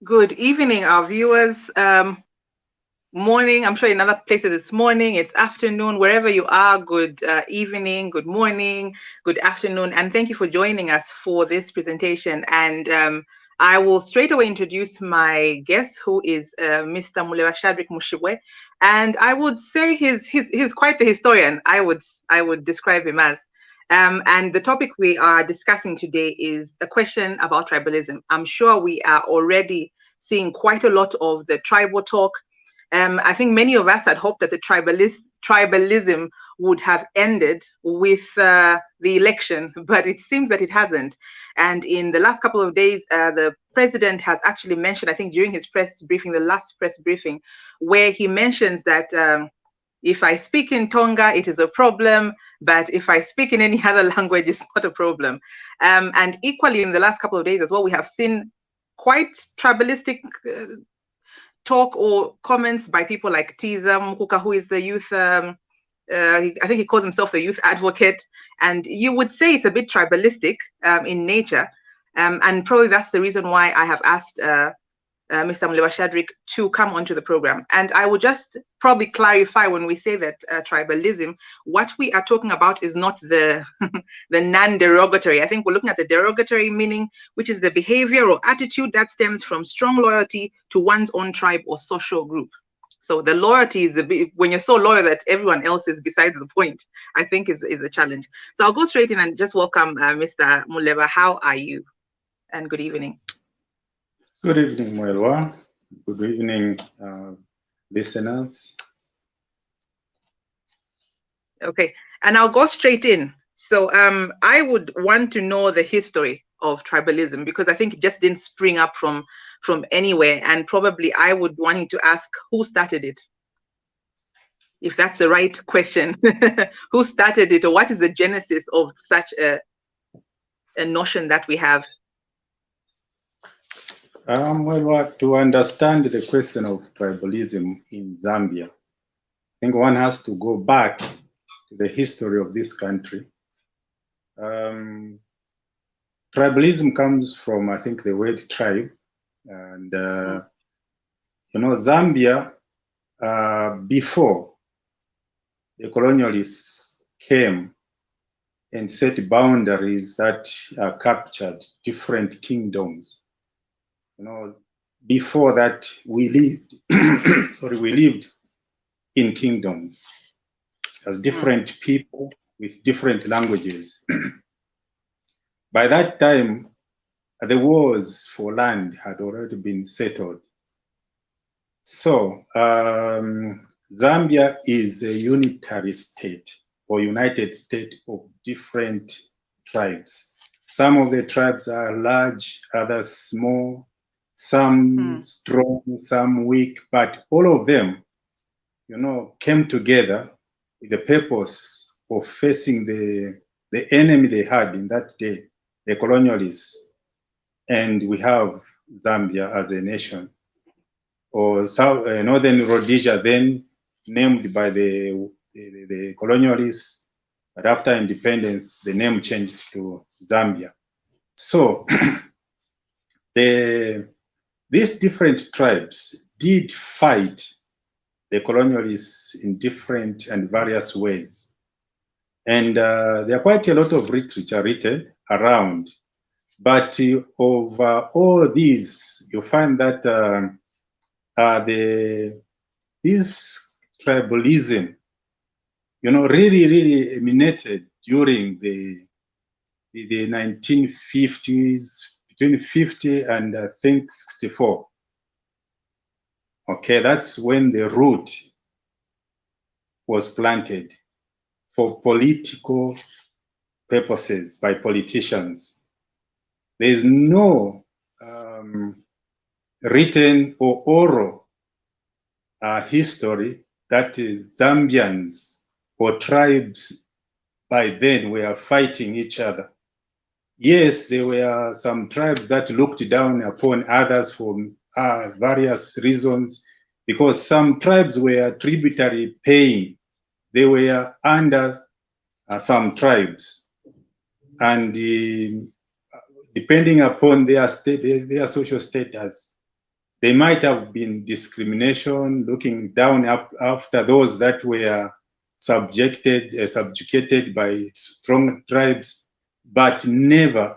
Good evening, our viewers. Morning, I'm sure in other places it's morning, it's afternoon, wherever you are, good evening, good morning, good afternoon, and thank you for joining us for this presentation. And I will straight away introduce my guest, who is Mr. Mwelwa Mushibwe, and I would say he's quite the historian. I would describe him as. And the topic we are discussing today is a question about tribalism. I'm sure we are already seeing quite a lot of the tribal talk. I think many of us had hoped that the tribalism would have ended with the election, but it seems that it hasn't. And in the last couple of days, the president has actually mentioned, I think during his press briefing, the last press briefing, where he mentions that if I speak in Tonga, it is a problem, but if I speak in any other language, it's not a problem. And equally, in the last couple of days as well, we have seen quite tribalistic talk or comments by people like Tiza Mkuka, who is the youth, I think he calls himself the youth advocate. And you would say it's a bit tribalistic in nature. And probably that's the reason why I have asked Mr. Mwelwa to come onto the program. And I will just probably clarify when we say that tribalism, what we are talking about is not the the non-derogatory. I think we're looking at the derogatory meaning, which is the behavior or attitude that stems from strong loyalty to one's own tribe or social group. So the loyalty is when you're so loyal that everyone else is besides the point, I think is a challenge. So I'll go straight in and just welcome Mr. Mwelwa. How are you? And good evening. Good evening, Mwelwa. Good evening, listeners. Okay, and I'll go straight in. So I would want to know the history of tribalism because I think it just didn't spring up from anywhere, and probably I would wanting to ask who started it, if that's the right question. Who started it, or what is the genesis of such a notion that we have? Well, to understand the question of tribalism in Zambia, I think one has to go back to the history of this country. Tribalism comes from, I think, the word tribe. And, Zambia, before the colonialists came and set boundaries that captured different kingdoms. Before that, we lived, we lived in kingdoms as different people with different languages. By that time, the wars for land had already been settled. So Zambia is a unitary state or united state of different tribes. Some of the tribes are large, others small, some strong, some weak, but all of them, came together with the purpose of facing the enemy they had in that day, the colonialists. And we have Zambia as a nation, or Northern Rhodesia, then named by the colonialists, but after independence, the name changed to Zambia. So these different tribes did fight the colonialists in different and various ways. And there are quite a lot of literature written around. But of all these, you find that this tribalism, really emanated during the 1950s, between 50 and I think 64. Okay, that's when the root was planted for political purposes by politicians. There is no written or oral history that Zambians or tribes by then were fighting each other. Yes, there were some tribes that looked down upon others for various reasons, because some tribes were tributary paying. They were under some tribes. And depending upon their state, their social status, there might have been discrimination, looking down up after those that were subjugated by strong tribes, but never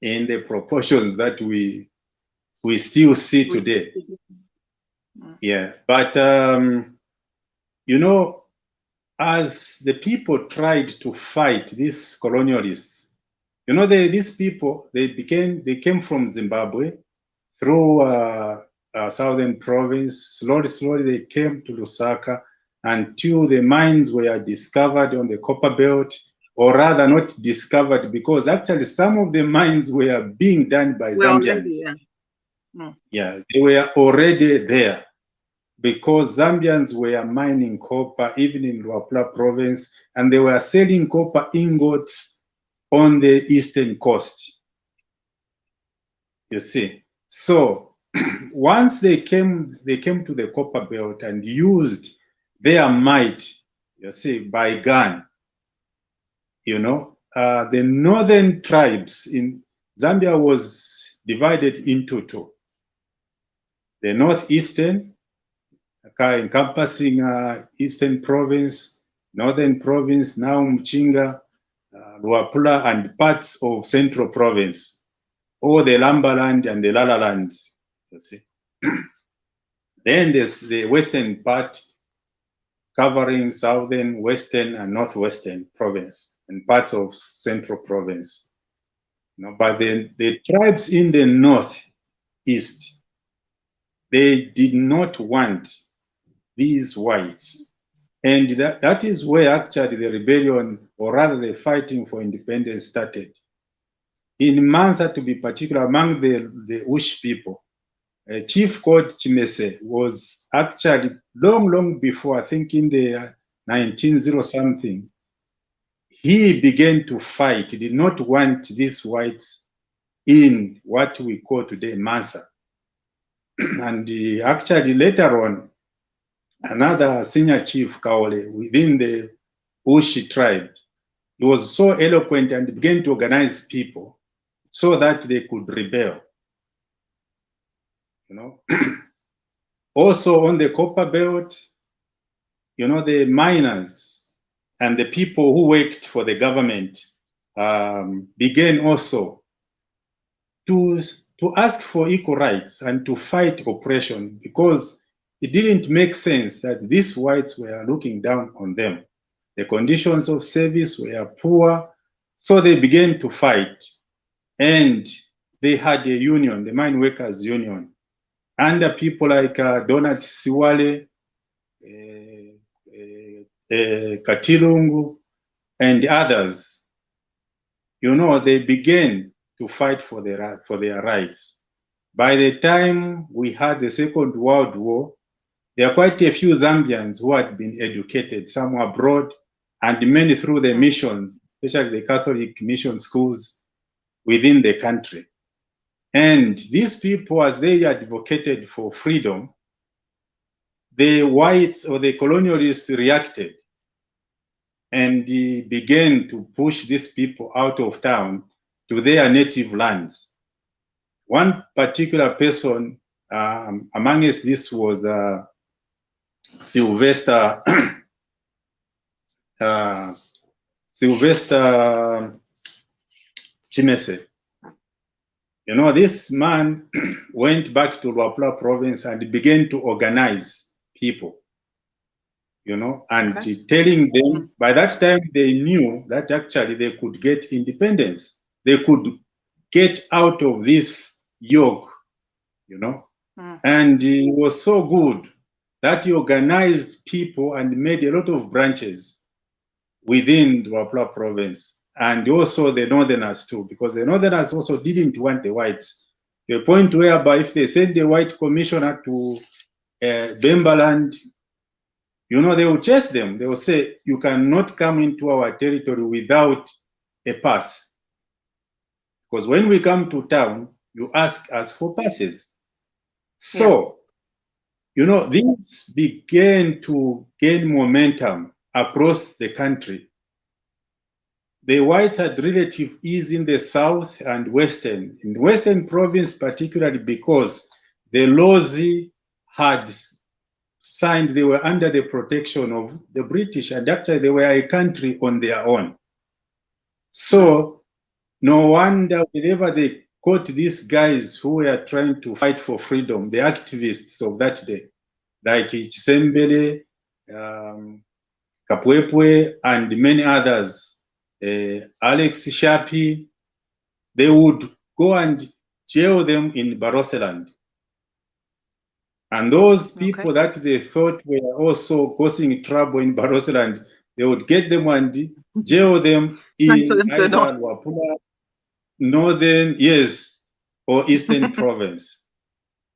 in the proportions that we still see today. Yeah, but you know, as the people tried to fight these colonialists, you know, these people, they came from Zimbabwe through southern province. Slowly they came to Lusaka until the mines were discovered on the copper belt, or rather not discovered, because actually some of the mines were being done by Zambians. Yeah, they were already there, because Zambians were mining copper even in Luapula province, and they were selling copper ingots on the eastern coast. You see, so once they came to the copper belt and used their might, you see, by gun. You know, the northern tribes in Zambia was divided into two. The northeastern, encompassing Eastern Province, Northern Province, now Mchinga, Luapula, and parts of Central Province, or the Lambaland and the Lalaland, you see. Then there's the western part, covering Southern, Western, and Northwestern Province, and parts of Central Province. You know, but the tribes in the northeast, they did not want these whites. And that is where actually the rebellion, or rather the fighting for independence, started. In Mansa, to be particular, among the Ush people, a chief called Chimese was actually long before, I think in the 1900-something, he began to fight. He did not want these whites in what we call today Mansa. And actually later on, another senior chief, Kaole, within the Ushi tribe, he was so eloquent and began to organize people so that they could rebel. You know, also on the copper belt, you know, the miners and the people who worked for the government began also to ask for equal rights and to fight oppression, because it didn't make sense that these whites were looking down on them. The conditions of service were poor, so they began to fight. And they had a union, the Mine Workers Union, under people like Donat Siwale, Katilungu, and others. You know, they began to fight for their rights. By the time we had the Second World War, there are quite a few Zambians who had been educated, some abroad, and many through the missions, especially the Catholic mission schools within the country. And these people, as they advocated for freedom, the whites or the colonialists reacted and began to push these people out of town to their native lands. One particular person amongst this was Sylvester Chimese. You know, this man went back to Luapula province and began to organize people, you know, and telling them, by that time they knew that actually they could get independence. They could get out of this yoke, you know. And it was so good that he organized people and made a lot of branches within Luapula province, and also the northerners too, because the northerners also didn't want the whites, to a point whereby if they send the white commissioner to Bembaland, you know, they will chase them. They will say, you cannot come into our territory without a pass. Because when we come to town, you ask us for passes. So, you know, this began to gain momentum across the country. The whites had relative ease in the south and western. In the western province, particularly because the Lozi had signed, they were under the protection of the British, and actually they were a country on their own. So no wonder whenever they caught these guys who were trying to fight for freedom, the activists of that day, like Chisembele, Kapwepwe, and many others, Alex Shapi, they would go and jail them in Barotseland. And those people that they thought were also causing trouble in Barotseland, they would get them and jail them in either Luapula, Northern, yes, or Eastern Province.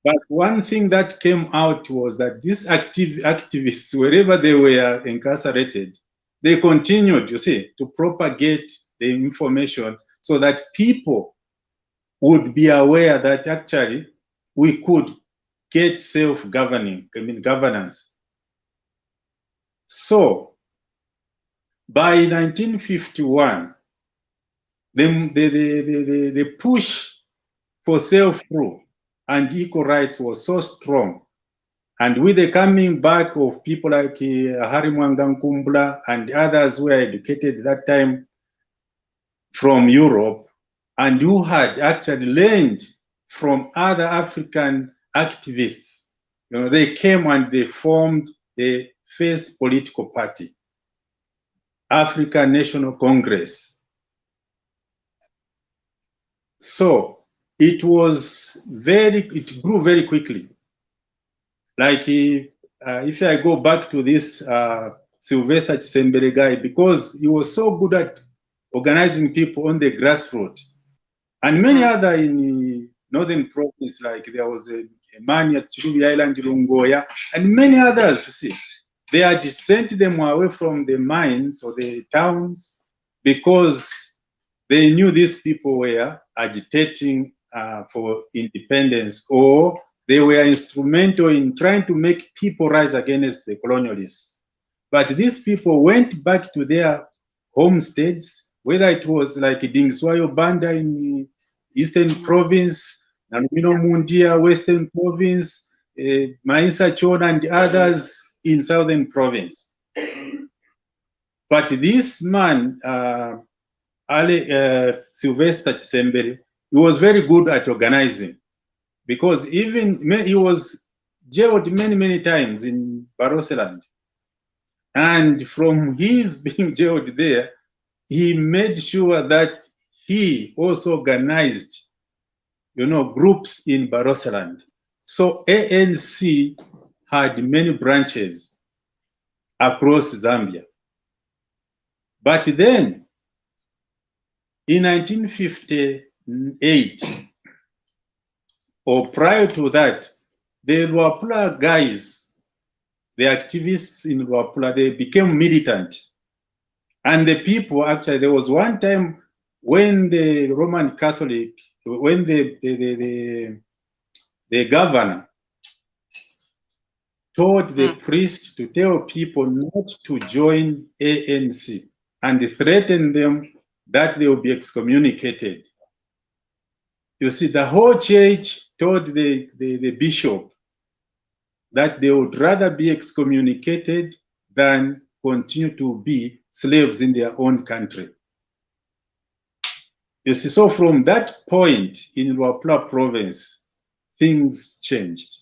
But one thing that came out was that these activists, wherever they were incarcerated, they continued, you see, to propagate the information so that people would be aware that actually we could get self-governing, governance. So by 1951, the push for self-rule and equal rights was so strong. And with the coming back of people like Hari Mwanga Nkumbula and others who were educated at that time from Europe, and who had actually learned from other African activists, you know, they came and they formed the first political party, African National Congress. So it grew very quickly. Like if I go back to this Sylvester Chisembele guy, because he was so good at organizing people on the grassroots, and many other in the northern province, like there was a man at Chirubi Island, Lungoya, and many others, you see. They had sent them away from the mines or the towns because they knew these people were agitating for independence, or they were instrumental in trying to make people rise against the colonialists. But these people went back to their homesteads, whether it was like Dingswayo Banda in the Eastern Province, Namino Mundia, Western Province, Maisa Chona and others in Southern Province. But this man, Sylvester Chisembele, he was very good at organizing, because even he was jailed many times in Barotseland. And from his being jailed there, he made sure that he also organized, you know, groups in Barotseland. So ANC had many branches across Zambia. But then, in 1958, or prior to that, the Luapula guys, the activists in Luapula, they became militant. And the people, actually, there was one time when the Roman Catholic, when the governor told the priest to tell people not to join ANC and threatened them that they will be excommunicated. You see, the whole church told the bishop that they would rather be excommunicated than continue to be slaves in their own country. You see, so from that point in Luapula province, things changed.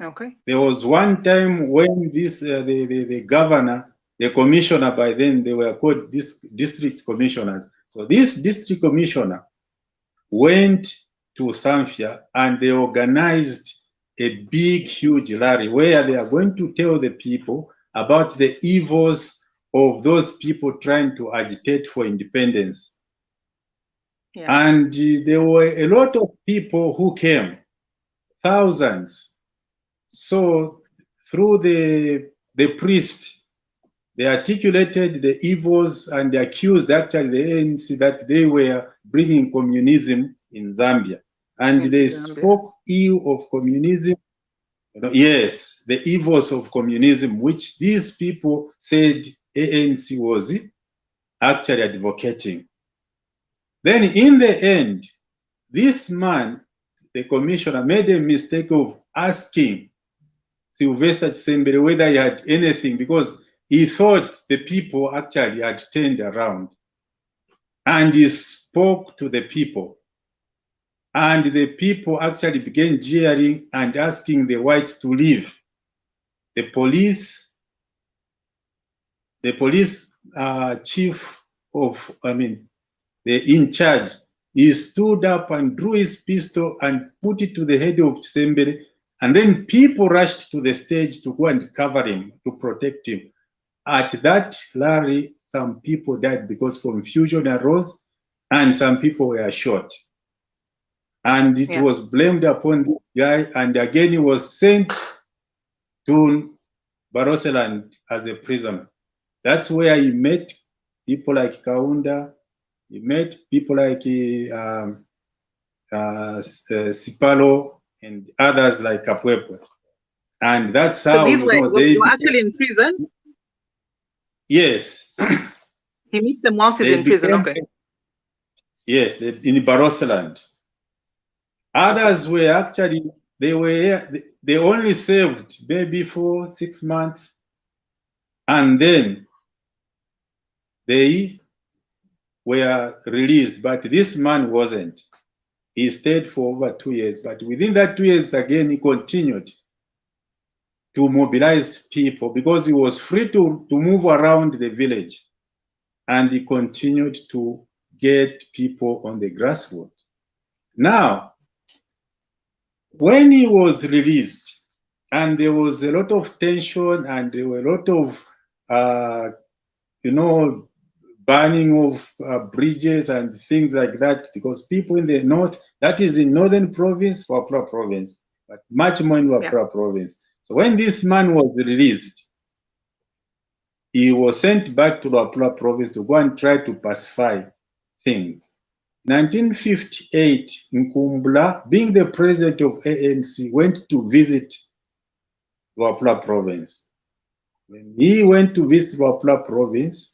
Okay. There was one time when this the governor, the commissioner, by then they were called district commissioners. So this district commissioner went to Samfya and they organized a big, huge rally where they are going to tell the people about the evils of those people trying to agitate for independence. Yeah. And there were a lot of people who came, thousands. So through the priest, they articulated the evils and they accused actually the ANC that they were bringing communism in Zambia. And they spoke ill of communism. Yes, the evils of communism, which these people said ANC was actually advocating. Then in the end, this man, the commissioner made a mistake of asking Sylvester Chisembere whether he had anything, because he thought the people actually had turned around, and he spoke to the people, and the people actually began jeering and asking the whites to leave. The police chief of, the in charge, he stood up and drew his pistol and put it to the head of Chisembere, and then people rushed to the stage to go and cover him, to protect him. At that rally, some people died because confusion arose, and some people were shot. And it was blamed upon this guy, and again he was sent to Barotseland as a prisoner. That's where he met people like Kaunda, he met people like Sipalo and others like Kapwepwe. And that's how these were actually in prison? Yes. He meets them whilst he's in prison, okay. Yes, in Barotseland. Others were actually, they only served maybe for 6 months, and then they were released, but this man wasn't. He stayed for over 2 years, but within that 2 years again, he continued to mobilize people because he was free to move around the village, and he continued to get people on the grassroots. Now, when he was released, and there was a lot of tension and there were a lot of, burning of bridges and things like that, because people in the north, that is in northern province, Wapra province, but much more in Wapra province. So when this man was released, he was sent back to Wapra province to go and try to pacify things. 1958, Nkumbula, being the president of ANC, went to visit Wapra province. When he went to visit Wapra province,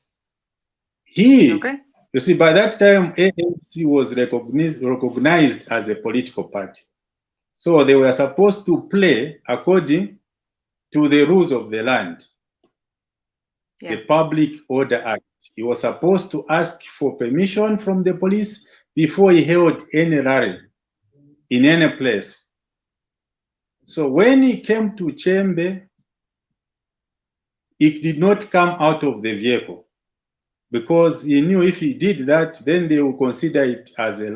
you see, by that time, ANC was recognized as a political party. So they were supposed to play according to the rules of the land, the Public Order Act. He was supposed to ask for permission from the police before he held any rally in any place. So when he came to Chembe, he did not come out of the vehicle, because he knew if he did that, then they would consider it as a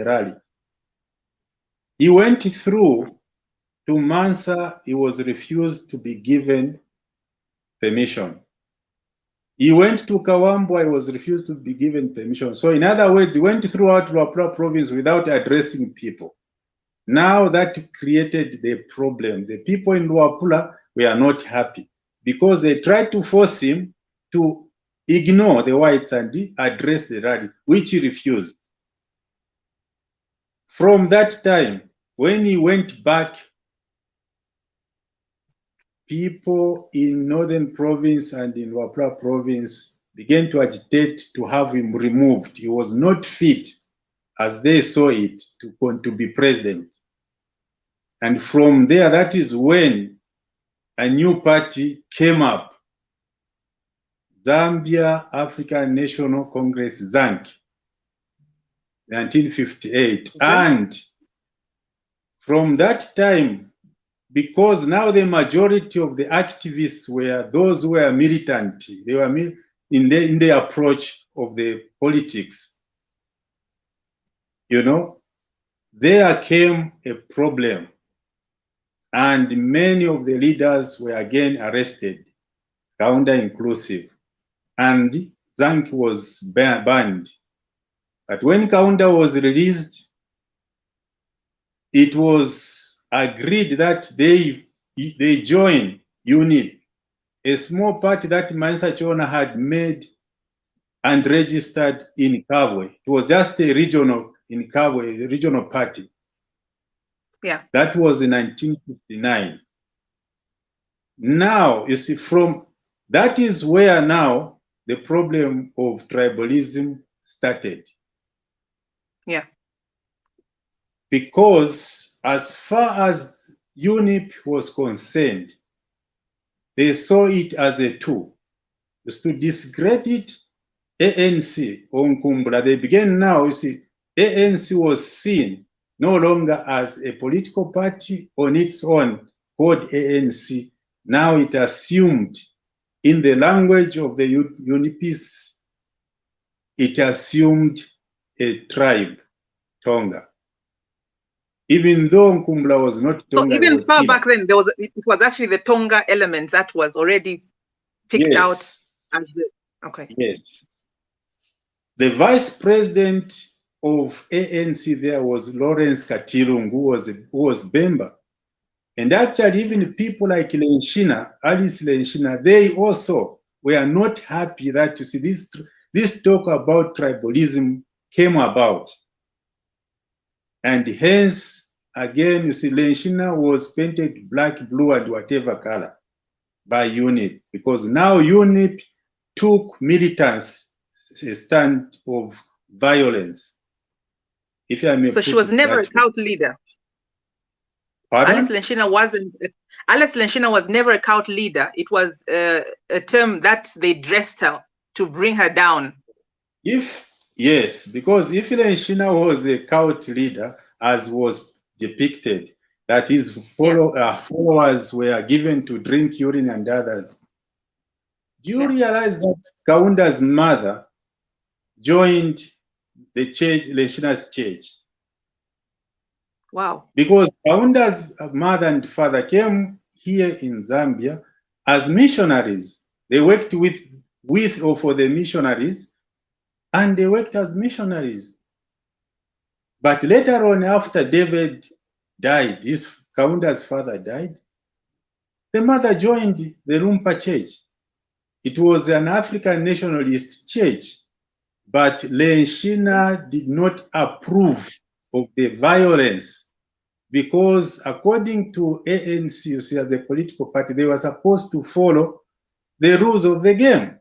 rally. He went through to Mansa, he was refused to be given permission. He went to Kawambwa, he was refused to be given permission. So in other words, he went throughout Luapula province without addressing people. Now that created the problem. The people in Luapula were not happy because they tried to force him to ignore the whites and address the rally, which he refused. From that time, when he went back, people in Northern Province and in Wapra Province began to agitate to have him removed. He was not fit, as they saw it, to be president. And from there, that is when a new party came up, Zambia African National Congress, ZANC, 1958. And from that time, because now the majority of the activists were those who were militant, they were in the approach of the politics, there came a problem, and many of the leaders were again arrested, Kaunda inclusive, and ZANC was banned. But when Kaunda was released, it was agreed that they join UNIP, a small party that Mansa Chona had made and registered in Kabwe. It was just a regional in Kabwe, a regional party. That was in 1959. Now, you see, that is where now the problem of tribalism started. because as far as UNIP was concerned, they saw it as a tool. Is to discredit ANC or Nkumbula. They began now, you see, ANC was seen no longer as a political party on its own called ANC. Now it assumed, in the language of the UNIPs, it assumed a tribe, Tonga. Even though Nkumbula was not Tonga, so even far Iba. back then, it was actually the Tonga element that was already picked out as the, okay. Yes. The vice president of ANC there was Lawrence Katilung, who was Bemba. And actually, even people like Alice Lenshina, they also were not happy that, you see, this talk about tribalism came about. And hence, again, you see, Lenshina was painted black, blue, and whatever color by UNIP, because now UNIP took militants a stand of violence. If I may so she was never a cult leader. Pardon? Alice Lenshina was never a cult leader. It was a term that they dressed her to bring her down. Yes, because if Lenshina was a cult leader, as was depicted, that his followers were given to drink urine and others, do you realize that Kaunda's mother joined the church, Lenshina's church? Wow. Because Kaunda's mother and father came here in Zambia as missionaries. They worked with or for the missionaries, and they worked as missionaries. But later on, after David died, Kaunda's father died, the mother joined the Lumpa church. It was an African nationalist church, but Lenshina did not approve of the violence, because according to ANC, you see, as a political party, they were supposed to follow the rules of the game.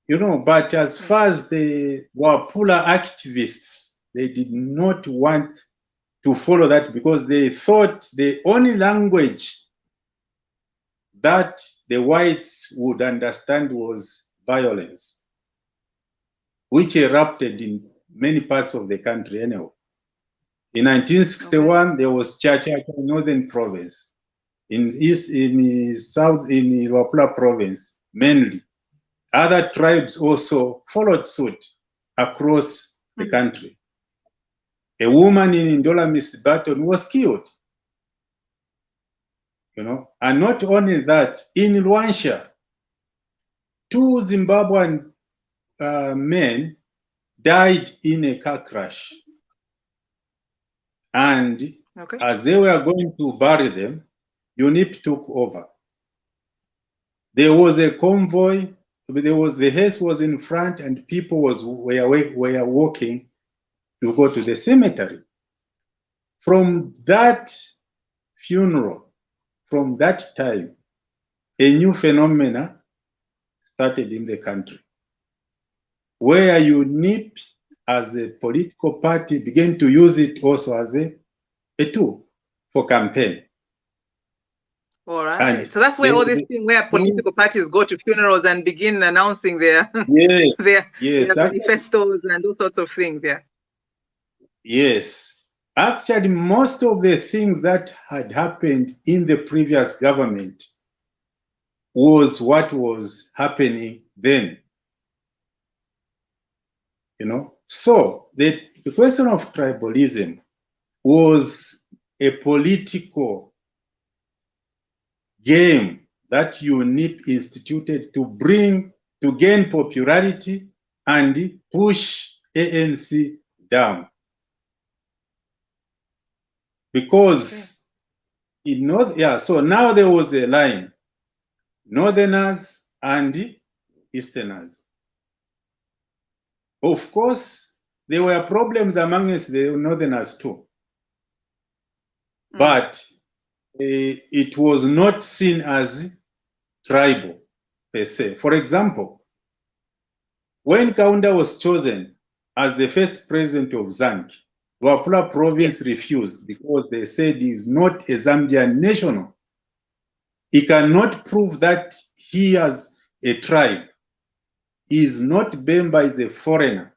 You know, but as far as the Wapula activists, they did not want to follow that, because they thought the only language that the whites would understand was violence, which erupted in many parts of the country anyway. In 1961, there was Chacha in Northern Province, in Wapula Province, mainly. Other tribes also followed suit across the country. A woman in Ndola, Miss Barton, was killed. You know, and not only that, in Luansha, 2 Zimbabwean men died in a car crash. And as they were going to bury them, UNIP took over. There was a convoy, the hearse was in front, and people were walking to go to the cemetery. From that funeral, from that time, a new phenomena started in the country, where UNIP as a political party began to use it also as a tool for campaign. All right. And so that's where all this thing where political parties go to funerals and begin announcing their their manifestos and all sorts of things. Yeah. Yes. Actually, most of the things that had happened in the previous government was what was happening then. You know, so the question of tribalism was a political game that UNIP instituted to gain popularity and push ANC down. Because so now there was a line, Northerners and Easterners. Of course, there were problems amongst the Northerners too. But it was not seen as tribal per se. For example, when Kaunda was chosen as the first president of Zanki, Luapula province refused because they said he's not a Zambian national. He cannot prove that he has a tribe. He is not Bemba, is a foreigner.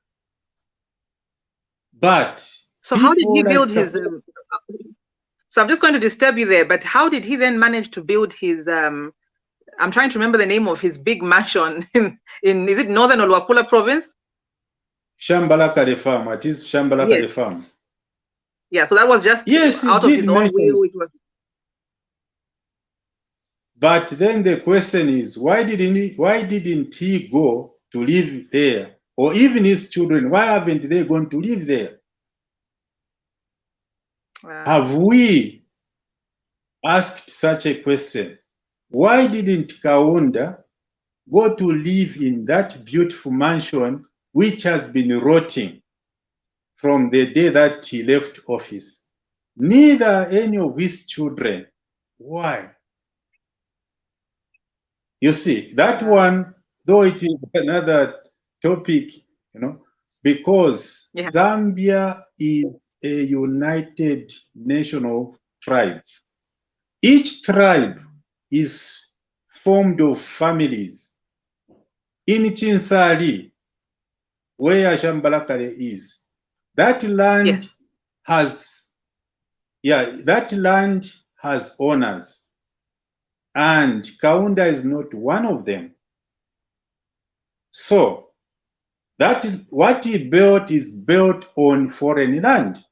But so how did he build his? So I'm just going to disturb you there. But how did he then manage to build his? I'm trying to remember the name of his big mansion in is it northern Luapula province? Shambalaka farm. It is Shambalaka farm. Yeah, so that was just out of his own will. It was... But then the question is, why didn't he go to live there? Or even his children, why haven't they gone to live there? Wow. Have we asked such a question? Why didn't Kaunda go to live in that beautiful mansion which has been rotting from the day that he left office? Neither any of his children. Why? You see, that one, though it is another topic, you know, because Zambia is a united nation of tribes. Each tribe is formed of families. In Chinsali, where Shambalakale is, that land has, that land has owners. And Kaunda is not one of them. So that what he built is built on foreign land.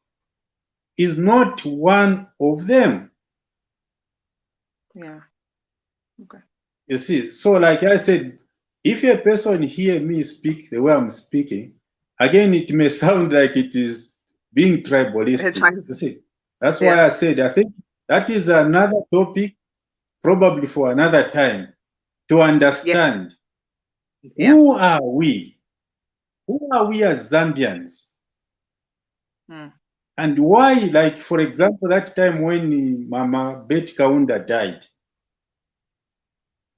Is not one of them. Yeah. Okay. You see, so like I said, if a person hear me speak the way I'm speaking, again, it may sound like it is being tribalistic. You see, that's why I said I think that is another topic, probably for another time, to understand who are we? Who are we as Zambians? And why, like, for example, that time when Mama Betty Kaunda died,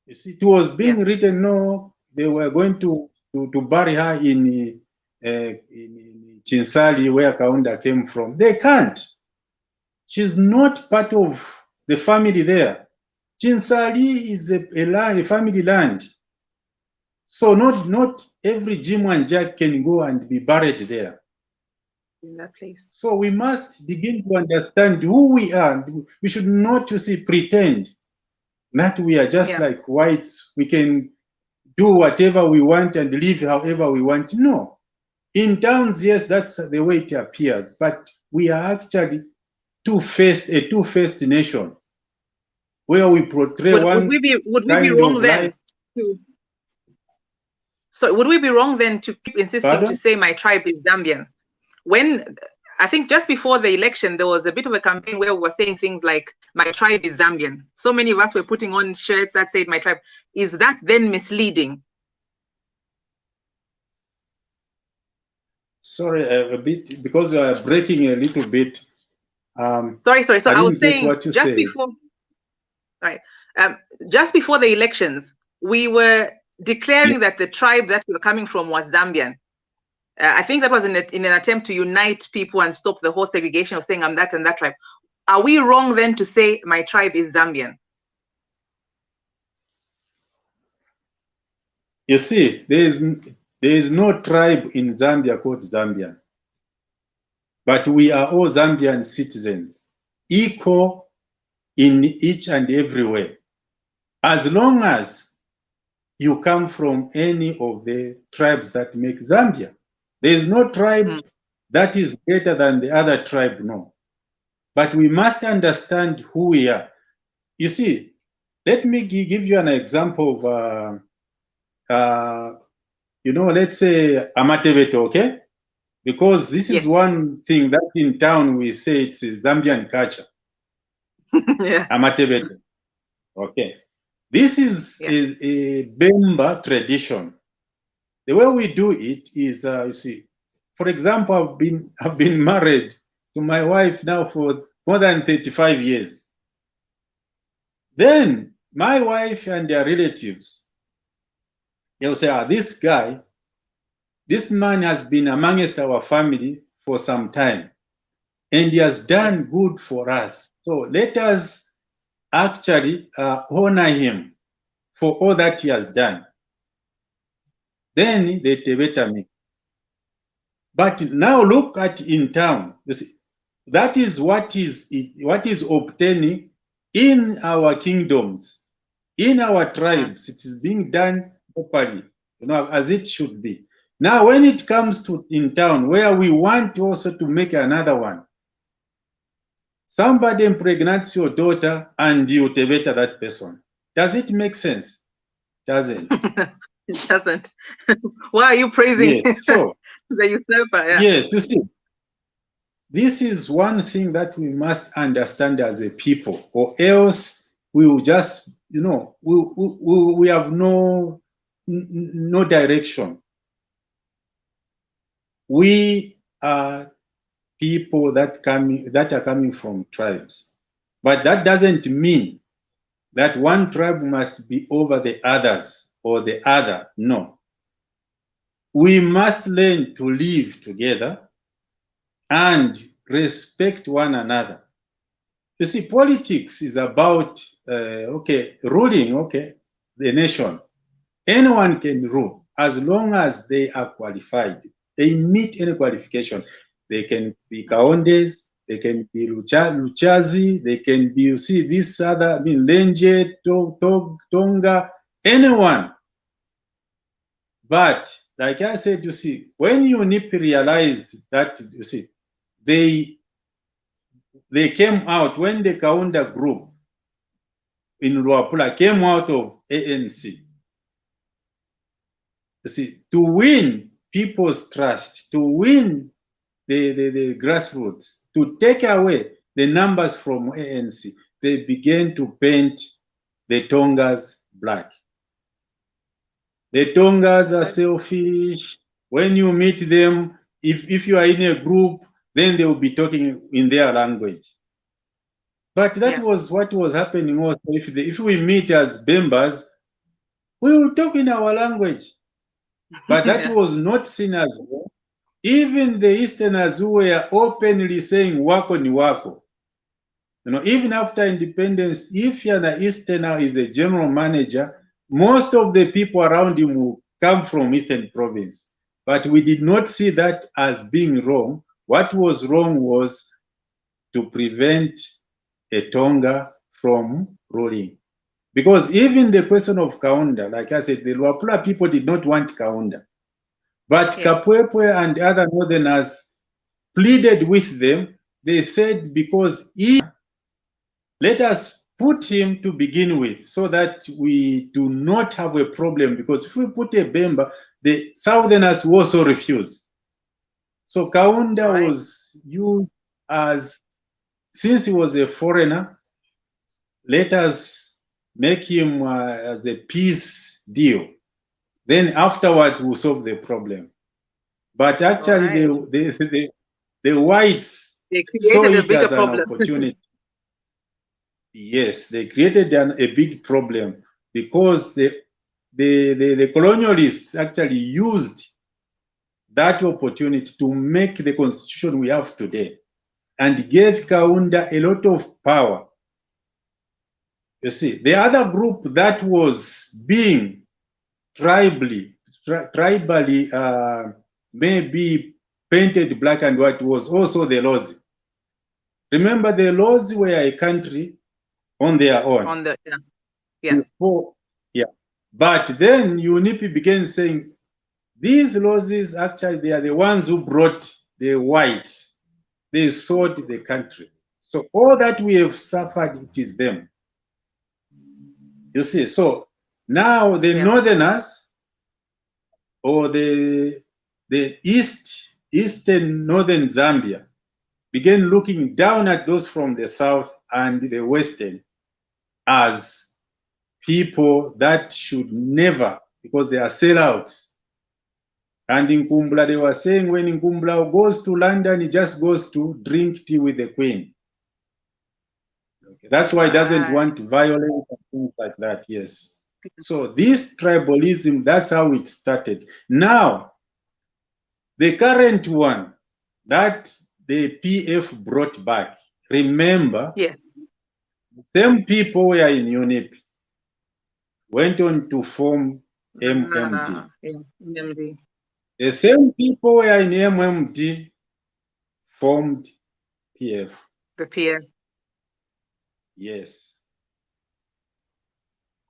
you see, it was being written, no, they were going to bury her in Chinsali, where Kaunda came from. They can't. She's not part of the family there. Chinsali is a family land. So not every Jim and Jack can go and be buried there. In that place. So we must begin to understand who we are. We should not, you see, pretend that we are just like whites. We can do whatever we want and live however we want. No. In towns, yes, that's the way it appears. But we are actually a two-faced nation where we portray would we be wrong then? So would we be wrong then to keep insisting to say my tribe is Zambian? When I think just before the election, there was a bit of a campaign where we were saying things like, my tribe is Zambian. So many of us were putting on shirts that said my tribe. Is that then misleading? Sorry, a bit, because you are breaking a little bit. Sorry. So I was saying just before, right, just before the elections, we were declaring that the tribe that we were coming from was Zambian. I think that was in an attempt to unite people and stop the whole segregation of saying I'm that and that tribe. Are we wrong then to say my tribe is Zambian? You see, there is no tribe in Zambia called Zambian. But we are all Zambian citizens, equal in each and every way. As long as you come from any of the tribes that make Zambia. There is no tribe that is greater than the other tribe, no. But we must understand who we are. You see, let me give you an example of, let's say Amatebeto, okay? Because this is one thing that in town we say it's a Zambian culture. Amatebeto, okay. This is a Bemba tradition. The way we do it is, you see, for example, I've been married to my wife now for more than 35 years. Then my wife and their relatives, they'll say, this man has been amongst our family for some time. and he has done good for us. So let us actually honor him for all that he has done. Then they tebeta me. But now look at in town. You see, that is what is obtaining in our kingdoms, in our tribes. It is being done properly, as it should be. Now, when it comes to in town, where we want also to make another one, somebody impregnates your daughter and you tebeta that person. Does it make sense? Doesn't. It doesn't. Why are you praising Yes. So the usurper? Yeah. yes, you see, this is one thing that we must understand as a people, or else we will just, we have no direction. We are people that are coming from tribes, but that doesn't mean that one tribe must be over the others or the other. No, we must learn to live together and respect one another. You see, politics is about ruling the nation. Anyone can rule as long as they are qualified. They meet any qualification. They can be Kaondes, they can be Luchazi, they can be, you see, this other, Lenje, Tonga, anyone. But like I said, you see, when UNIP realized that, you see, they came out, when the Kaunda group in Luapula came out of ANC. You see, to win people's trust, to win the grassroots, to take away the numbers from ANC, they began to paint the Tongas black. The Tongas are selfish. When you meet them, if you are in a group, then they will be talking in their language. But that was what was happening also. If we meet as Bembas, we will talk in our language. But that was not seen as well. Even the Easterners who were openly saying wako ni wako. Even after independence, if an Easterner is a general manager, most of the people around him will come from Eastern Province. But we did not see that as being wrong. What was wrong was to prevent a Tonga from ruling. Because even the question of Kaunda, like I said, the Luapula people did not want Kaunda. But Kapwepwe and other northerners pleaded with them. They said, because let us put him to begin with so that we do not have a problem. Because if we put a Bemba, the southerners will also refuse. So Kaunda was used as, since he was a foreigner, let us make him as a peace deal. Then afterwards we'll solve the problem. But actually the whites saw it as an opportunity. Yes, they created a big problem because the colonialists actually used that opportunity to make the constitution we have today and gave Kaunda a lot of power. You see, the other group that was being tribally maybe painted black and white was also the Lozi. Remember, the Lozi were a country on their own. Before, but then UNIP began saying, these Lozis, actually, they are the ones who brought the whites. They sold the country. So all that we have suffered, it is them. You see, so now the northerners or the eastern northern Zambia began looking down at those from the south and the western as people that should never, because they are sellouts. And in Kumbla, they were saying when Nkumbla goes to London, he just goes to drink tea with the Queen. Okay. That's why he doesn't want violence and things like that, yes. So this tribalism, that's how it started. Now, the current one, that the PF brought back. Remember, yes. same people were in UNIP, went on to form MMD. Yeah, MMD. The same people were in MMD, formed PF. The PF. Yes.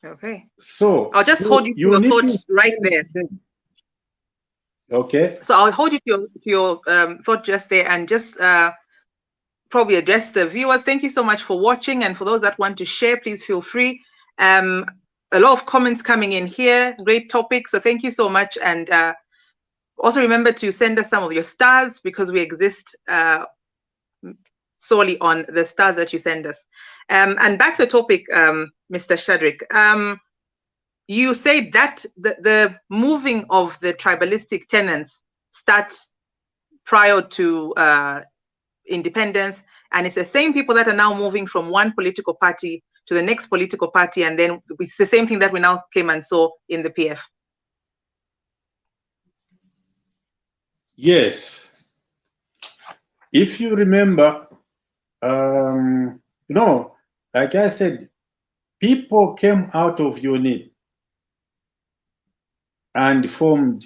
Okay. So I'll just hold you to your need thought to right there. Okay. So I'll hold you to your thought just there, and just probably address the viewers. Thank you so much for watching, and for those that want to share, please feel free. A lot of comments coming in here, great topic, so thank you so much. And also remember to send us some of your stars, because we exist solely on the stars that you send us. And back to the topic, Mr. Shadrack. You say that the moving of the tribalistic tenants starts prior to independence, and it's the same people that are now moving from one political party to the next political party, and then it's the same thing that we now came and saw in the PF. Yes. If you remember, like I said, people came out of UNIP and formed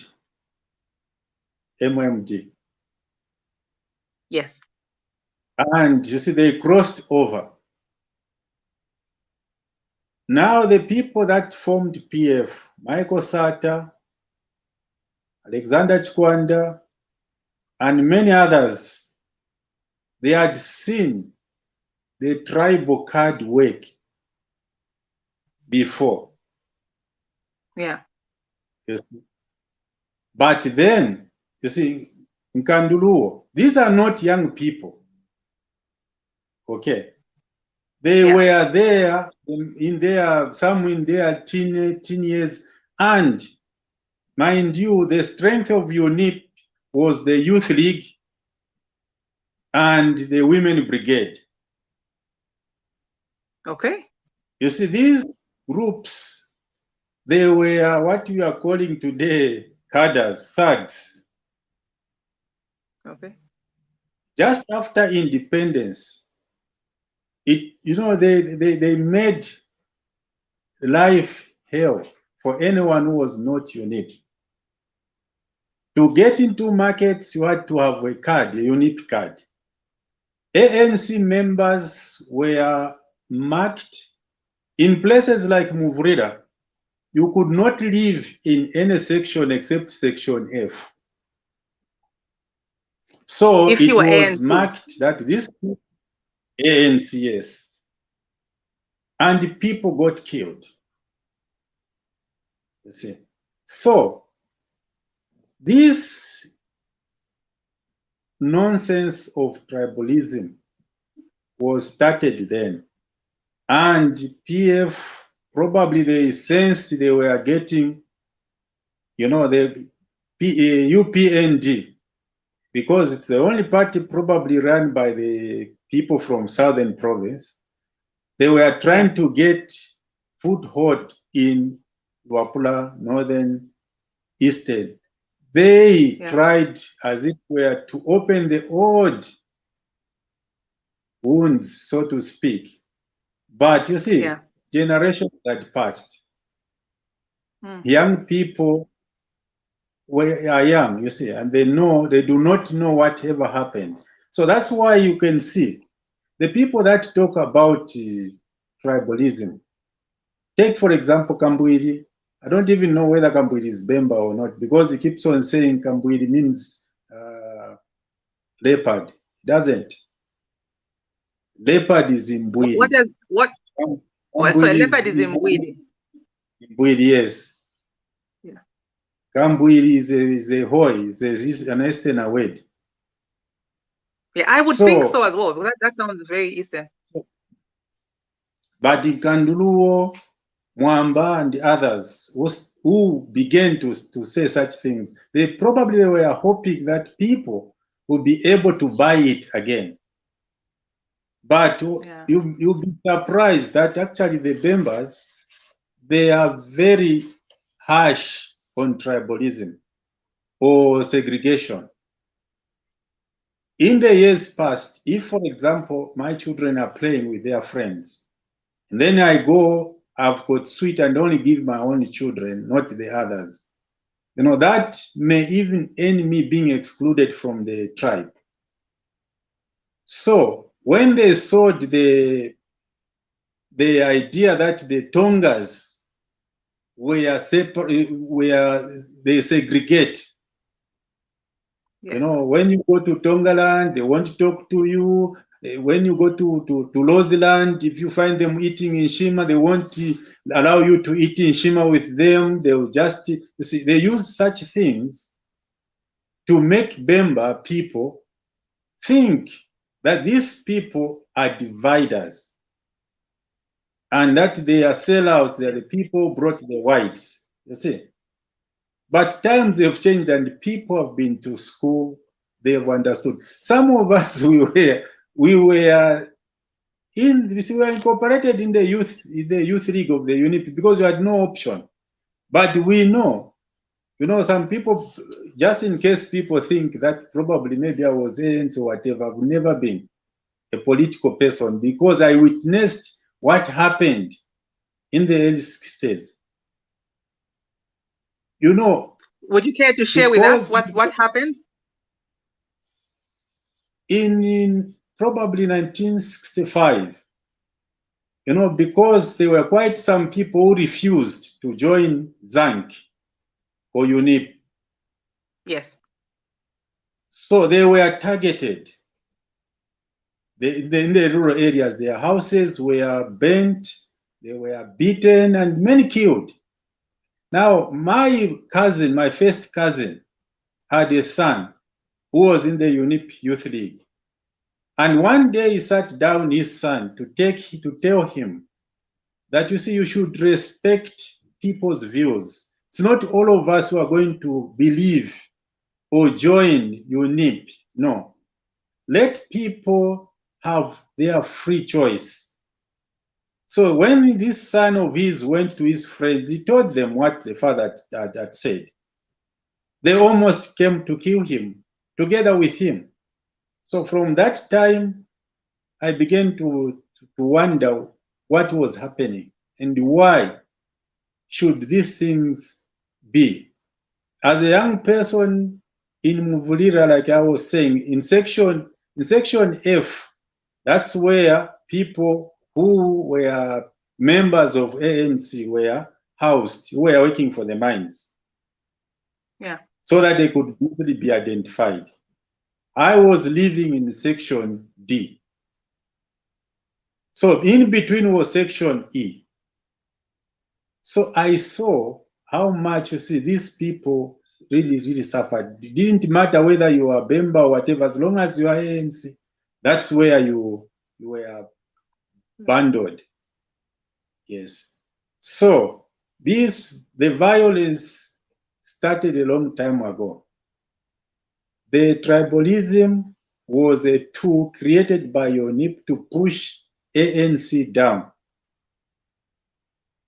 MMD. Yes. And you see, they crossed over. Now the people that formed PF, Michael Sata, Alexander Chikwanda, and many others, they had seen the tribal card work before. Yeah. Yes. But then, you see, in Kanduluo, these are not young people. Okay. They were there some in their teen years, and mind you, the strength of UNIP was the Youth League and the Women Brigade. Okay. You see, these groups, they were what we are calling today cadres, thugs. Okay. Just after independence, they made life hell for anyone who was not UNIP. To get into markets, you had to have a card, a UNIP card. ANC members were marked in places like Muvurira. You could not live in any section except section F. So if it you were was ANC. marked that this ANC, yes, and people got killed. You see, so this nonsense of tribalism was started then, and PF probably they sensed they were getting, the UPND, because it's the only party probably run by the people from Southern Province. They were trying to get foothold in Luapula, Northern, Eastern. They tried, as it were, to open the old wounds, so to speak. But you see, generations had passed. Young people are young, you see, and they do not know whatever happened. So that's why you can see the people that talk about tribalism. Take, for example, Kambwiri. I don't even know whether Kambwiri is Bemba or not, because he keeps on saying Kambwiri means leopard. Doesn't. Leopard is in Mbwiri. So a leopard is in Mbwiri. Mbwiri, yes. Yeah. Kambwiri is a Hoi, is an Eastern word. Yeah, I would think so as well. That sounds very Eastern. But in Kanduluo, Mwamba, and others who began to say such things, they probably were hoping that people would be able to buy it again. But you'll be surprised that actually the Bembas, they are very harsh on tribalism or segregation. In the years past, if, for example, my children are playing with their friends, and then I go, I've got sweet and only give my own children, not the others, that may even end me being excluded from the tribe. So when they saw the idea that the Tongas were separate, where they segregate. Yes. When you go to Tongaland, they won't talk to you. When you go to Loziland, if you find them eating in Shima, they won't allow you to eat in Shima with them. They will just, you see, they use such things to make Bemba people think that these people are dividers and that they are sellouts, they are the people who brought the whites, you see. But times have changed and people have been to school, they have understood. Some of us, we were incorporated in the youth league of the UNIP because we had no option. But we know, some people, just in case people think that probably maybe I was ANC or whatever, I've never been a political person because I witnessed what happened in the early 60s. Would you care to share with us what happened? In probably 1965, because there were quite some people who refused to join ZANC or UNIP. Yes. So they were targeted. In the rural areas, their houses were burnt, they were beaten, and many killed. Now, my first cousin, had a son who was in the UNIP Youth League. And one day he sat down his son to tell him that, you see, you should respect people's views. It's not all of us who are going to believe or join UNIP. No. Let people have their free choice. So when this son of his went to his friends, he told them what the father had said. They almost came to kill him together with him. So from that time, I began to wonder what was happening and why should these things be. As a young person in Muvulira, like I was saying, in section F, that's where people who were members of ANC were housed, who were working for the mines. Yeah. So that they could easily be identified. I was living in section D. So in between was section E. So I saw how much, you see, these people really, really suffered. It didn't matter whether you were Bemba or whatever, as long as you are ANC, that's where you were abandoned. Yes. So the violence started a long time ago. The tribalism was a tool created by UNIP to push ANC down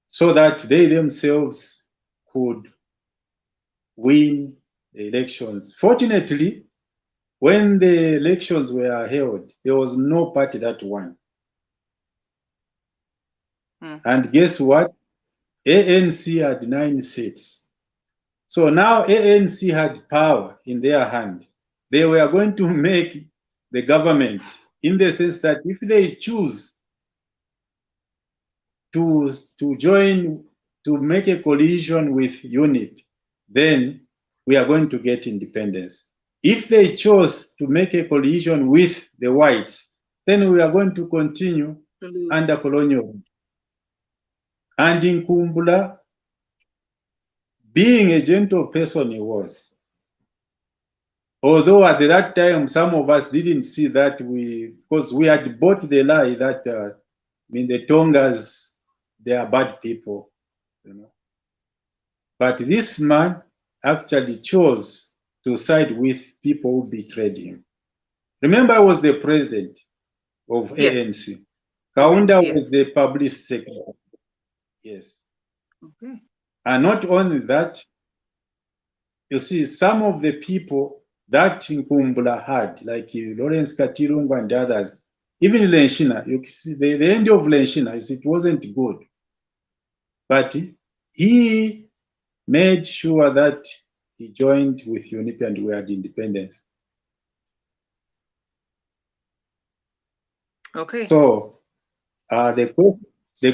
so that they themselves could win the elections. Fortunately, when the elections were held, there was no party that won. And guess what? ANC had 9 seats. So now ANC had power in their hand. They were going to make the government, in the sense that if they choose to join, to make a coalition with UNIP, then we are going to get independence. If they chose to make a coalition with the whites, then we are going to continue under colonial. And in Kumbula, being a gentle person he was, although at that time some of us didn't see that, because we had bought the lie that the Tongas, they are bad people, But this man actually chose to side with people who betrayed him. Remember, I was the president of ANC. Kaunda was the publicist secretary. Yes. Okay. And not only that, you see, some of the people that Nkumbula had, like Lawrence Katirungu and others, even Lenshina, you see, the end of Lenshina, it wasn't good. But he made sure that he joined with UNIP and we had independence. Okay. So the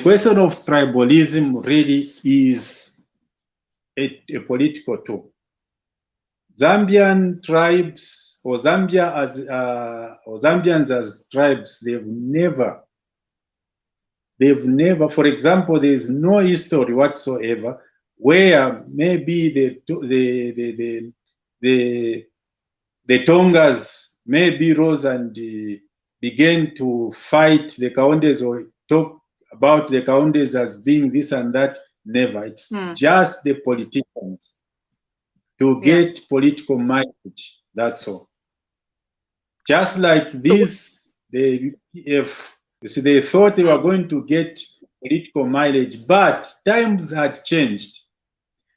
question of tribalism really is a political tool. Zambian tribes or Zambia as or Zambians as tribes, they've never, for example, there is no history whatsoever where maybe the Tongas maybe rose and began to fight the Kaondes or talk about the Kaondes as being this and that. Never. It's just the politicians to get political mileage. That's all. Just like this, the UPF, you see, they thought they were going to get political mileage, but times had changed.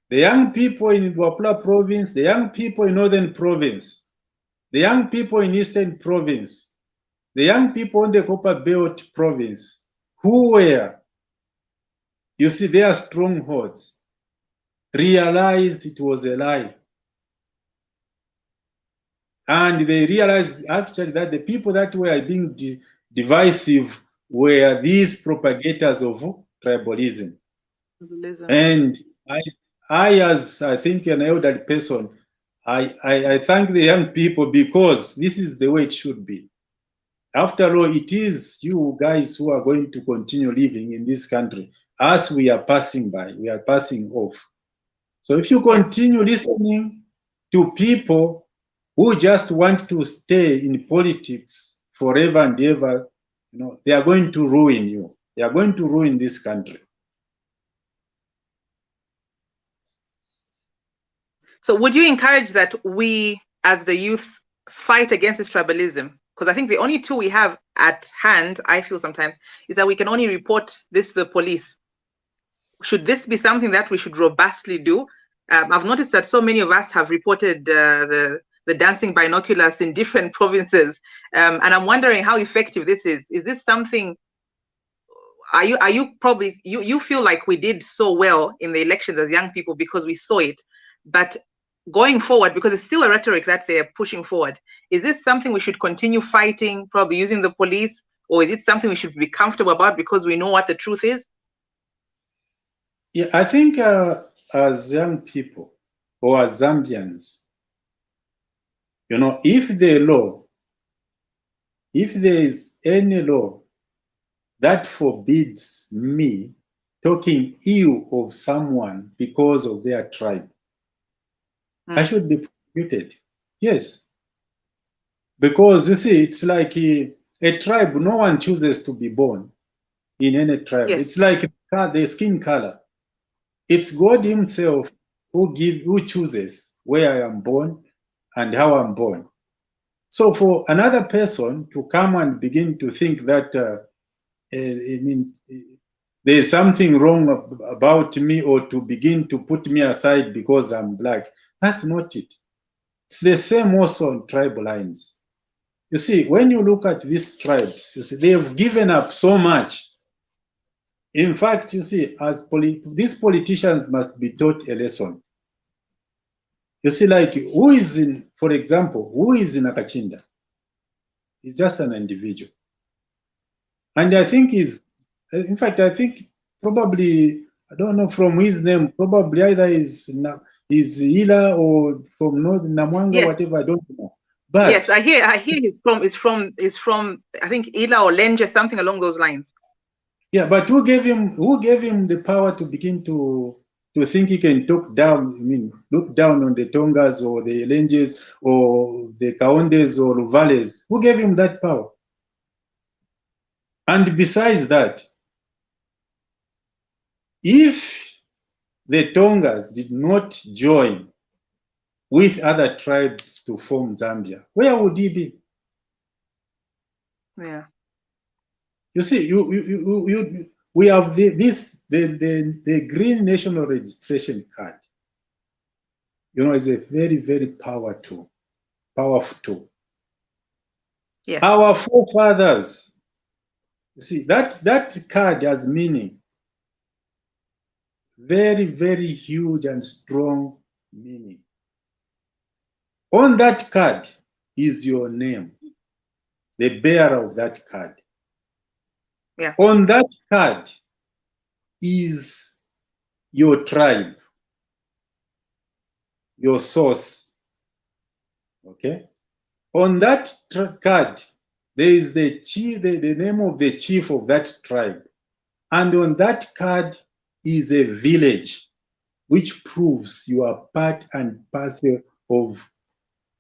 The young people in Wapula province, the young people in Northern province, the young people in Eastern province, the young people in the Copper Belt province, who were, you see, their strongholds, realized it was a lie. And they realized actually that the people that were being divisive were these propagators of tribalism. And as I think an elderly person, I thank the young people because this is the way it should be. After all, it is you guys who are going to continue living in this country as we are passing by, we are passing off. So if you continue listening to people who just want to stay in politics forever and ever, you know, they are going to ruin you. They are going to ruin this country. So would you encourage that we, as the youth, fight against this tribalism? Because I think the only tool we have at hand, I feel sometimes, is that we can only report this to the police. Should this be something that we should robustly do? I've noticed that so many of us have reported the dancing binoculars in different provinces, and I'm wondering how effective this is. Is this something? Are you probably you feel like we did so well in the elections as young people because we saw it, but going forward, because it's still a rhetoric that they're pushing forward, is this something we should continue fighting, probably using the police, or is it something we should be comfortable about because we know what the truth is? Yeah, I think as young people or as Zambians, you know, if there is any law that forbids me talking ill of someone because of their tribe, I should be prosecuted. Yes. Because you see, it's like a tribe, no one chooses to be born in any tribe. Yes. It's like the skin color. It's God himself who chooses where I am born and how I'm born. So for another person to come and begin to think that I mean, there's something wrong about me, or to begin to put me aside because I'm black, that's not it. It's the same also on tribal lines. You see, when you look at these tribes, you see, they have given up so much. In fact, you see, as these politicians must be taught a lesson. You see, like, who is in, for example, who is in Akachinda? He's just an individual. And I think in fact, I think probably, I don't know from his name, probably either is Ila or from North Namwanga, yes. Whatever, I don't know. But yes, I hear he's from I think Ila or Lenje, something along those lines. Yeah, but who gave him the power to begin to think he can talk down? I mean, look down on the Tongas or the Lenjes or the Kaondes or Ruvales. Who gave him that power? And besides that, if the Tongas did not join with other tribes to form Zambia, where would he be? Yeah. You see, we have the green national registration card. You know, it's a very, very powerful tool. powerful tool. Yes. Our forefathers, you see, that card has meaning. Very, very huge and strong meaning. On that card is your name, the bearer of that card. Yeah. On that card is your tribe, your source. Okay? On that card, there is the chief, the name of the chief of that tribe. And on that card is a village, which proves you are part and parcel of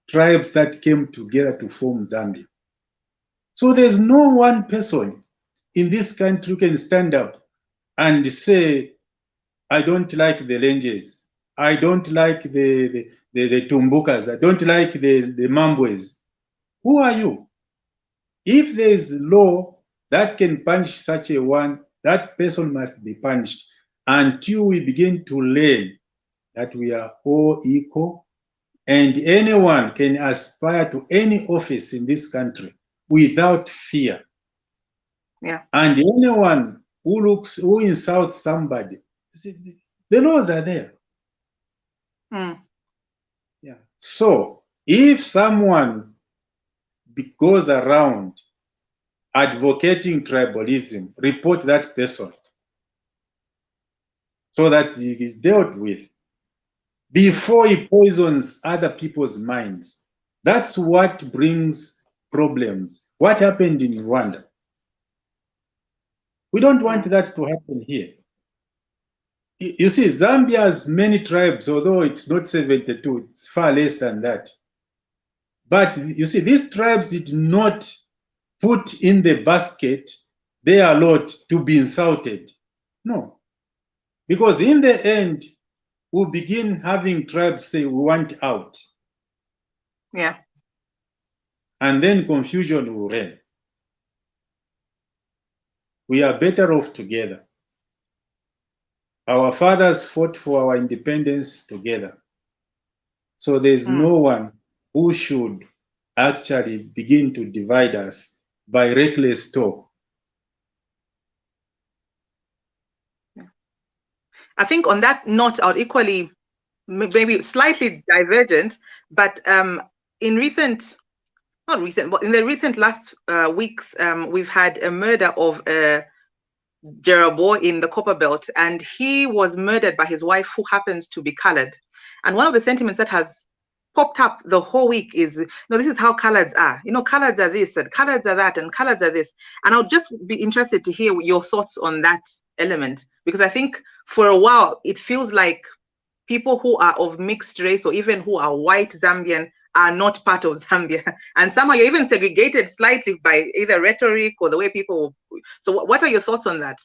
tribes that came together to form Zambia. So there's no one person in this country who can stand up and say, I don't like the Lenges, I don't like the Tumbukas, I don't like the Mambwes. Who are you? If there is law that can punish such a one, that person must be punished until we begin to learn that we are all equal and anyone can aspire to any office in this country without fear. Yeah. And anyone who insults somebody, see, the laws are there. Yeah. So if someone goes around advocating tribalism, report that person so that he is dealt with before he poisons other people's minds. That's what brings problems. What happened in Rwanda? We don't want that to happen here. You see, Zambia has many tribes, although it's not 72, it's far less than that. But you see, these tribes did not put in the basket their lot to be insulted. No. Because in the end, we'll begin having tribes say, we want out. Yeah. And then confusion will reign. We are better off together. Our fathers fought for our independence together. So there's no one who should actually begin to divide us by reckless talk. I think on that note, I would equally, maybe slightly divergent, but in recent, not recent, but in the recent last weeks, we've had a murder of Jerobo in the Copper Belt, and he was murdered by his wife, who happens to be colored. And one of the sentiments that has popped up the whole week is, this is how coloreds are. Coloreds are this, and coloreds are that, and coloreds are this. And I would just be interested to hear your thoughts on that element, because I think for a while it feels like people who are of mixed race or even who are white Zambian are not part of Zambia. And somehow you're even segregated slightly by either rhetoric or the way people. So what are your thoughts on that?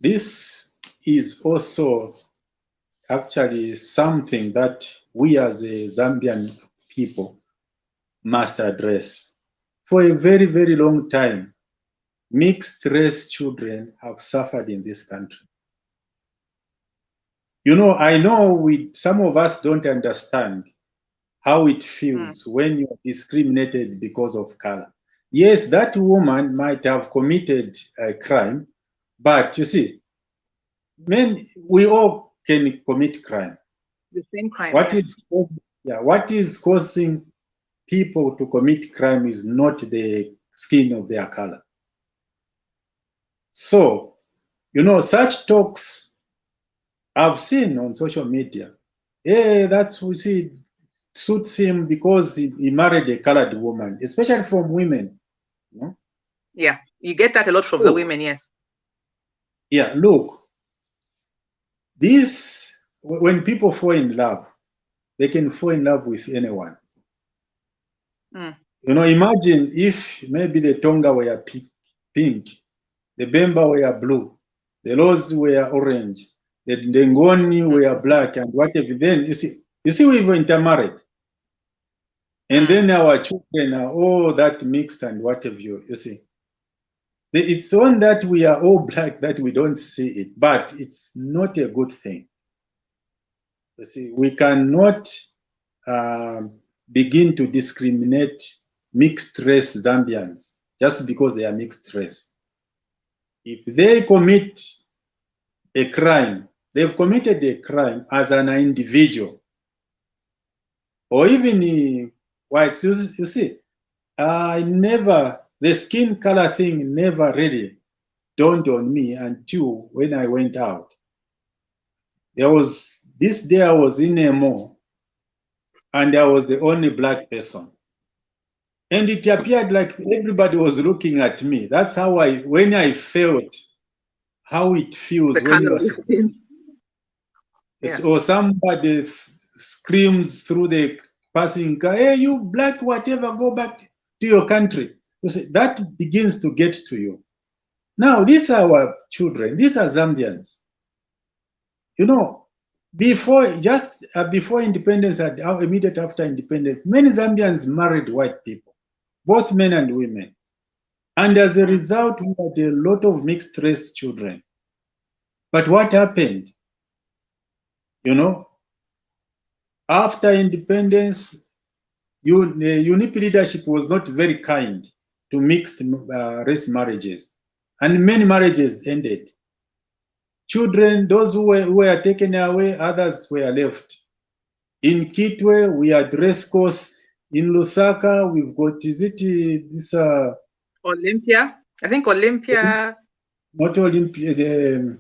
This is also actually something that we as a Zambian people must address. For a very, very long time, mixed race children have suffered in this country. I know some of us don't understand how it feels when you're discriminated because of color. Yes, that woman might have committed a crime, but you see, we all can commit crime. The same crime. What is causing people to commit crime is not the skin of their color. So, such talks I've seen on social media. Hey, suits him because he married a colored woman, especially from women. Yeah, you get that a lot from the women, yes. Yeah, look, when people fall in love, they can fall in love with anyone. Imagine if maybe the Tonga were pink, the Bemba were blue, the Rose were orange, the Ngoni were black, and whatever. Then you see we've intermarried. And then our children are all that mixed and whatever, you see. It's on that we are all black that we don't see it, but it's not a good thing. You see, we cannot begin to discriminate mixed race Zambians just because they are mixed race. If they commit a crime, they've committed a crime as an individual, or even whites. You see, the skin color thing never really dawned on me until when I went out. There was this day I was in a mall and I was the only black person. And it appeared like everybody was looking at me. That's how when I felt how it feels The when you color. are, or somebody screams through the passing car, hey, you black, whatever, go back to your country. You see, that begins to get to you. Now, these are our children. These are Zambians. You know, before independence, immediate after independence, many Zambians married white people, both men and women. And as a result, we had a lot of mixed race children. But what happened? You know, after independence, UNIP leadership was not very kind to mixed race marriages, and many marriages ended. Children, those who were taken away, others were left. In Kitwe, we had race course. In Lusaka, we've got, this? Olympia. I think Olympia. Not Olympia, the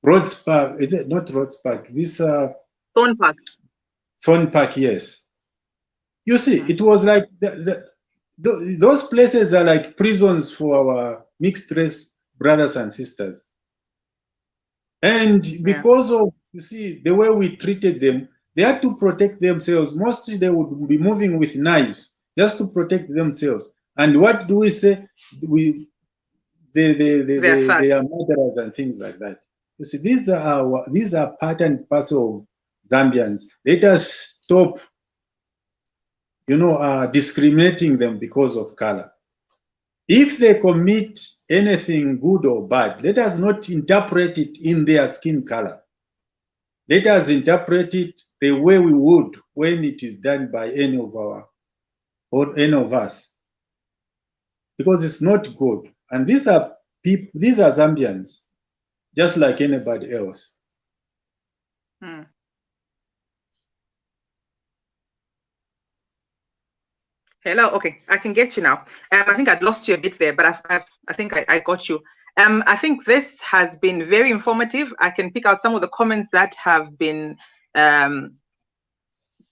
Rhodes Park. Is it not Rhodes Park? This Thorn Park. Thorn Park, yes. You see, it was like those places are like prisons for our mixed race brothers and sisters. And because of, you see, the way we treated them, they had to protect themselves. Mostly they would be moving with knives just to protect themselves. And what do we say? They are murderers and things like that. You see, these are part and parcel of Zambians. Let us stop, you know, discriminating them because of color. If they commit anything good or bad, let us not interpret it in their skin color. Let us interpret it the way we would when it is done by any of us, because it's not good. And these are people, these are Zambians, just like anybody else. Hello. Okay, I can get you now. I think I'd lost you a bit there, but I think I got you. I think this has been very informative. I can pick out some of the comments that have been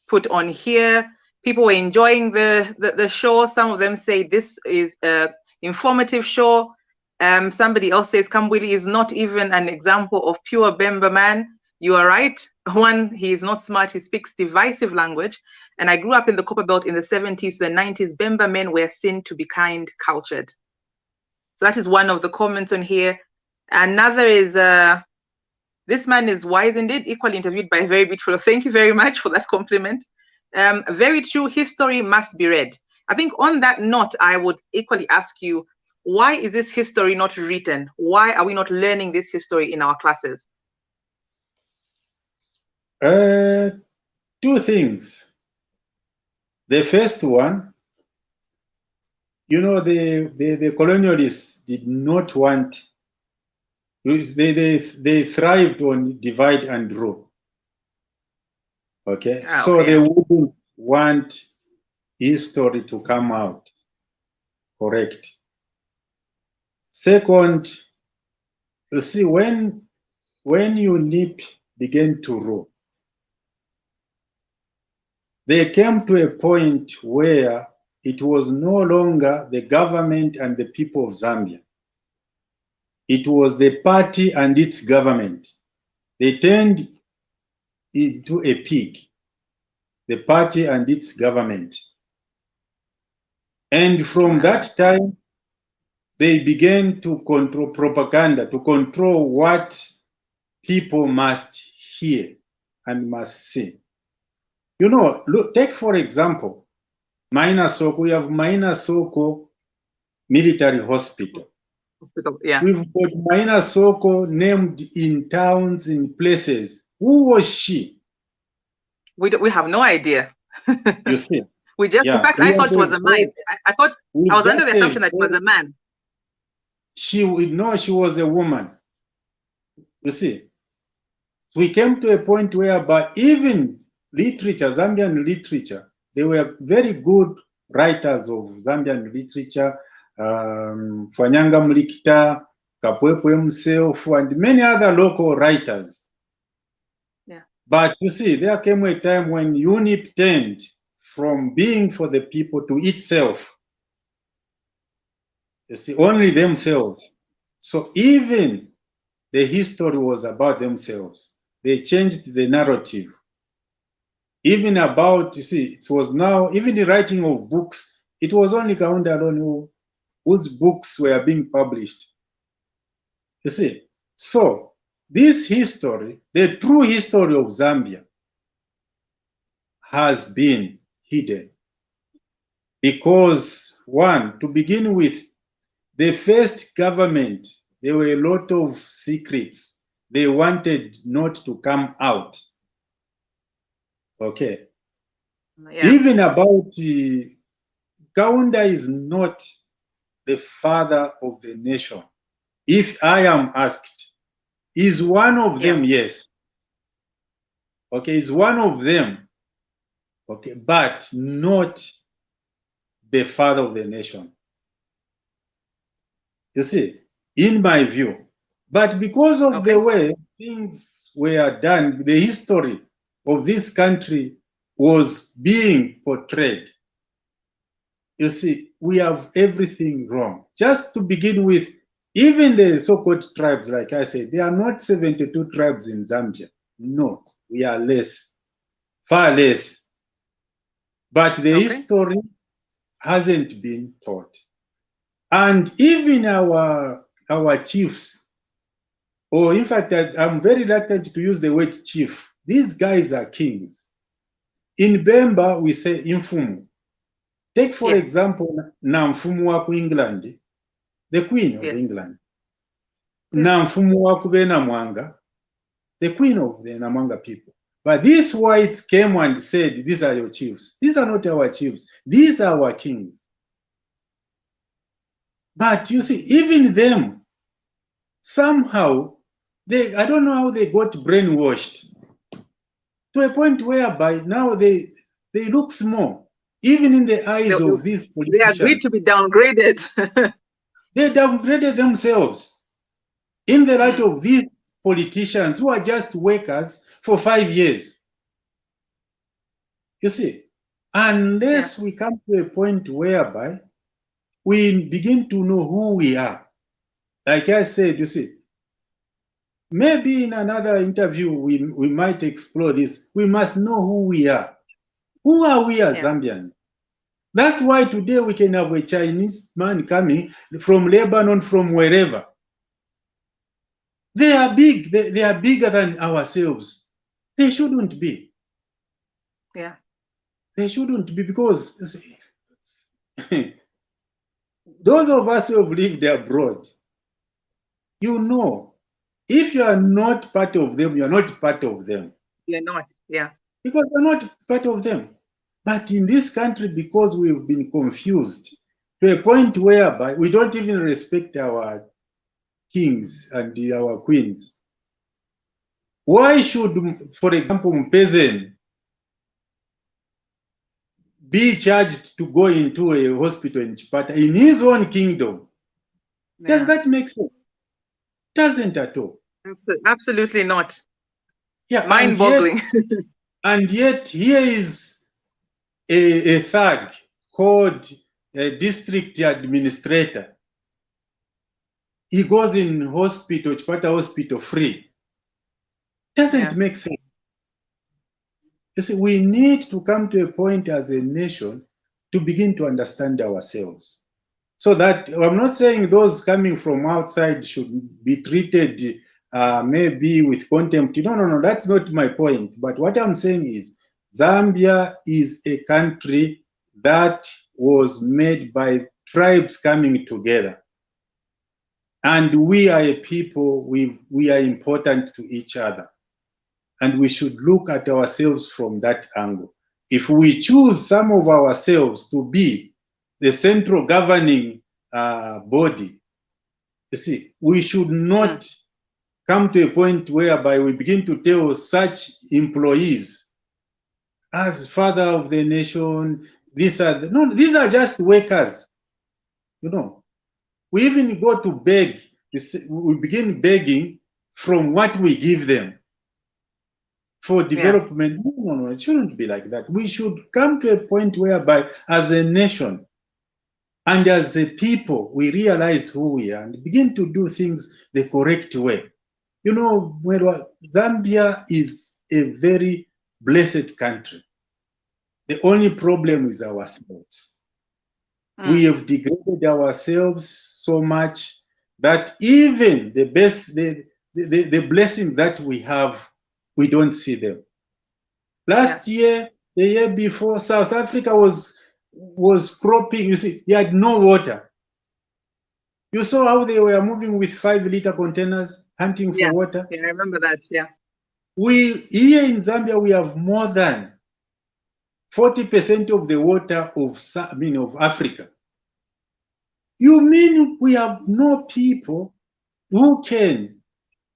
put on here. People were enjoying the show. Some of them say this is an informative show. Somebody else says Kambwili is not even an example of pure Bemba man. You are right. One, he is not smart. He speaks divisive language. And I grew up in the Copper Belt in the 70s, the 90s. Bemba men were seen to be kind, cultured. So that is one of the comments on here. Another is, this man is wise indeed, equally interviewed by a very beautiful. Thank you very much for that compliment. Very true, history must be read. I think on that note, I would equally ask you, why is this history not written? Why are we not learning this history in our classes? Two things. The first one, you know, the colonialists did not want, they thrived on divide and rule. Okay, so they wouldn't want history to come out correct. Second, you see, when UNIP began to rule, they came to a point where it was no longer the government and the people of Zambia. It was the party and its government. They turned into a pig, the party and its government. And from that time, they began to control propaganda, to control what people must hear and must see. You know, look, take for example, Maina Soko. We have Maina Soko Military Hospital. Yeah. We've got Maina Soko named in towns, in places. Who was she? We have no idea. You see? We just, in Yeah. fact, I thought it was a man. I thought, I was under the assumption that it was a man. She would know she was a woman. You see? We came to a point whereby even literature, Zambian literature, they were very good writers of Zambian literature, Fanyanga Mlikita, Bakwetu himself, and many other local writers. Yeah. But you see, there came a time when UNIP turned from being for the people to itself. You see, only themselves. So even the history was about themselves. They changed the narrative. Even about, you see, it was now, even the writing of books, it was only Kaunda alone whose books were being published. You see, so this history, the true history of Zambia, has been hidden. Because, one, to begin with, the first government, there were a lot of secrets they wanted not to come out. Okay. Yeah. Even about Kaunda is not the father of the nation. If I am asked, is one of them? Yes. Okay, is one of them. Okay, but not the father of the nation. You see, in my view. But because of the way things were done, the history of this country was being portrayed. You see, we have everything wrong. Just to begin with, even the so-called tribes, like I said, there are not 72 tribes in Zambia. No, we are less, far less. But the history hasn't been taught. And even our chiefs, or in fact, I'm very reluctant to use the word chief. These guys are kings. In Bemba, we say Imfumu. Take, for example, Namfumu wa England, the Queen of England. Namfumu wa Namwanga, the Queen of the Namwanga people. But these whites came and said, these are your chiefs. These are not our chiefs. These are our kings. But you see, even them, somehow, I don't know how they got brainwashed to a point whereby now they look small, even in the eyes of these politicians. They agreed to be downgraded. They downgraded themselves in the light of these politicians who are just workers for 5 years. You see, unless we come to a point whereby we begin to know who we are. Like I said, you see, maybe in another interview we might explore this. We must know who we are. Who are we as Zambians? That's why today we can have a Chinese man coming from Lebanon, from wherever. They are big. They are bigger than ourselves. They shouldn't be. Yeah. They shouldn't be, because those of us who have lived abroad, you know, if you are not part of them, you are not part of them. You're not, yeah. Because you're not part of them. But in this country, because we've been confused to a point whereby we don't even respect our kings and our queens. Why should, for example, Mpezeni be charged to go into a hospital in Chipata in his own kingdom? Yeah. Does that make sense? Doesn't at all. Absolutely not. Yeah, mind-boggling. And yet here is a thug called a district administrator. He goes in hospital, Chipata hospital, free. Doesn't make sense. You see, we need to come to a point as a nation to begin to understand ourselves. So that, I'm not saying those coming from outside should be treated maybe with contempt. No, that's not my point. But what I'm saying is, Zambia is a country that was made by tribes coming together. And we are a people, we are important to each other. And we should look at ourselves from that angle. if we choose some of ourselves to be the central governing body, you see, we should not come to a point whereby we begin to tell such employees, as father of the nation, these are just workers. You know, we even go to beg, we begin begging from what we give them for development. No, it shouldn't be like that. We should come to a point whereby, as a nation and as a people, we realize who we are and begin to do things the correct way. You know, Mwelwa, Zambia is a very blessed country. The only problem is ourselves. We have degraded ourselves so much that even the best, the blessings that we have, we don't see them. Last year, the year before, South Africa was cropping. You see, you had no water. You saw how they were moving with 5-liter containers, hunting for water. Yeah, I remember that. Yeah. We here in Zambia, we have more than 40% of the water of Africa. You mean we have no people who can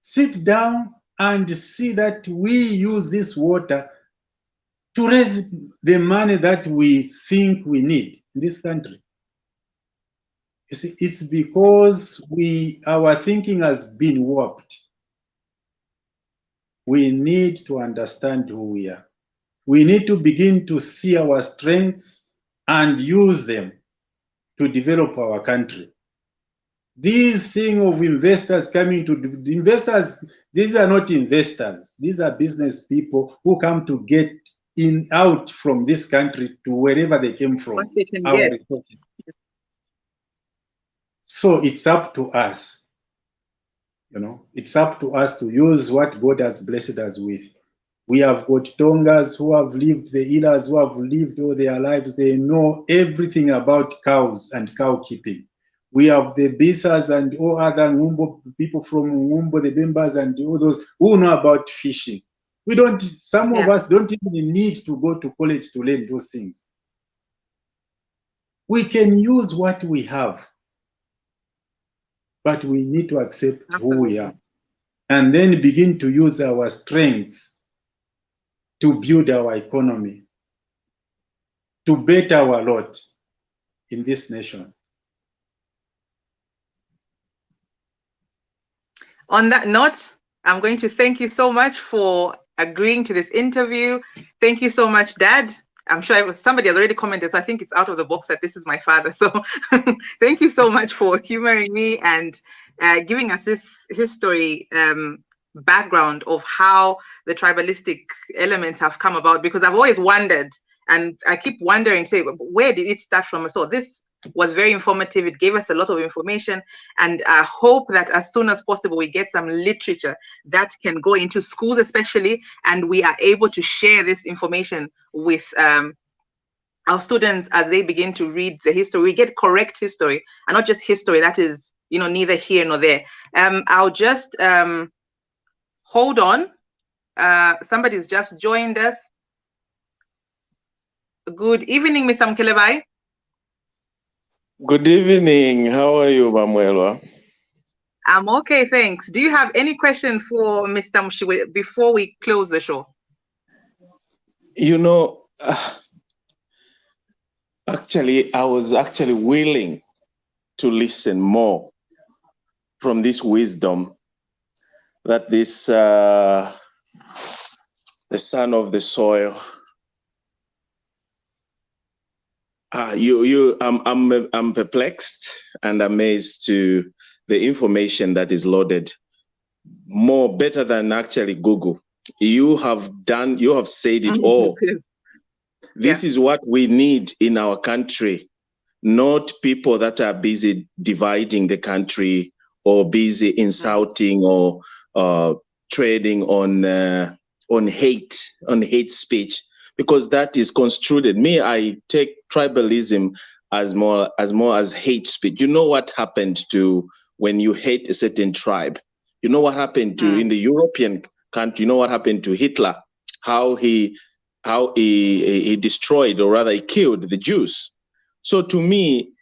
sit down and see that we use this water to raise the money that we think we need in this country? You see, it's because our thinking has been warped. We need to understand who we are. We need to begin to see our strengths and use them to develop our country. This thing of investors coming to the investors, these are not investors. These are business people who come to get out from this country to wherever they came from. What they can our get. resources. So it's up to us. You know, it's up to us to use what God has blessed us with. We have got Tongas who have lived, the Ilas who have lived all their lives. They know everything about cows and cow keeping. We have the Bisas and all other Ngumbo, people from Ngumbo, the Bimbas and all those who know about fishing. Some of us don't even need to go to college to learn those things. We can use what we have, but we need to accept who we are and then begin to use our strengths to build our economy, to better our lot in this nation. On that note, I'm going to thank you so much for agreeing to this interview. Thank you so much, Dad. I'm sure somebody has already commented, so I think it's out of the box that this is my father. So thank you so much for humoring me and giving us this history background of how the tribalistic elements have come about, because I've always wondered, and I keep wondering, say, where did it start from? So this was very informative. It gave us a lot of information, and I hope that as soon as possible we get some literature that can go into schools especially, and we are able to share this information with our students as they begin to read the history. We get correct history and not just history that is, you know, neither here nor there. I'll just hold on. Somebody's just joined us. Good evening, Mr. Mkelebai. Good evening. How are you, Mwelwa? I'm okay, thanks. Do you have any questions for Mr. Mshiwe before we close the show? You know, actually, I was actually willing to listen more from this wisdom that this, the son of the soil, I'm perplexed and amazed to the information that is loaded, more better than actually Google. You have said it all. This is what we need in our country, not people that are busy dividing the country or busy insulting or trading on hate speech, because that is construed. Me, I take tribalism as more as hate speech. You know what happened to when you hate a certain tribe? You know what happened to in the European country? You know what happened to Hitler? How he how he destroyed, or rather he killed the Jews. So to me,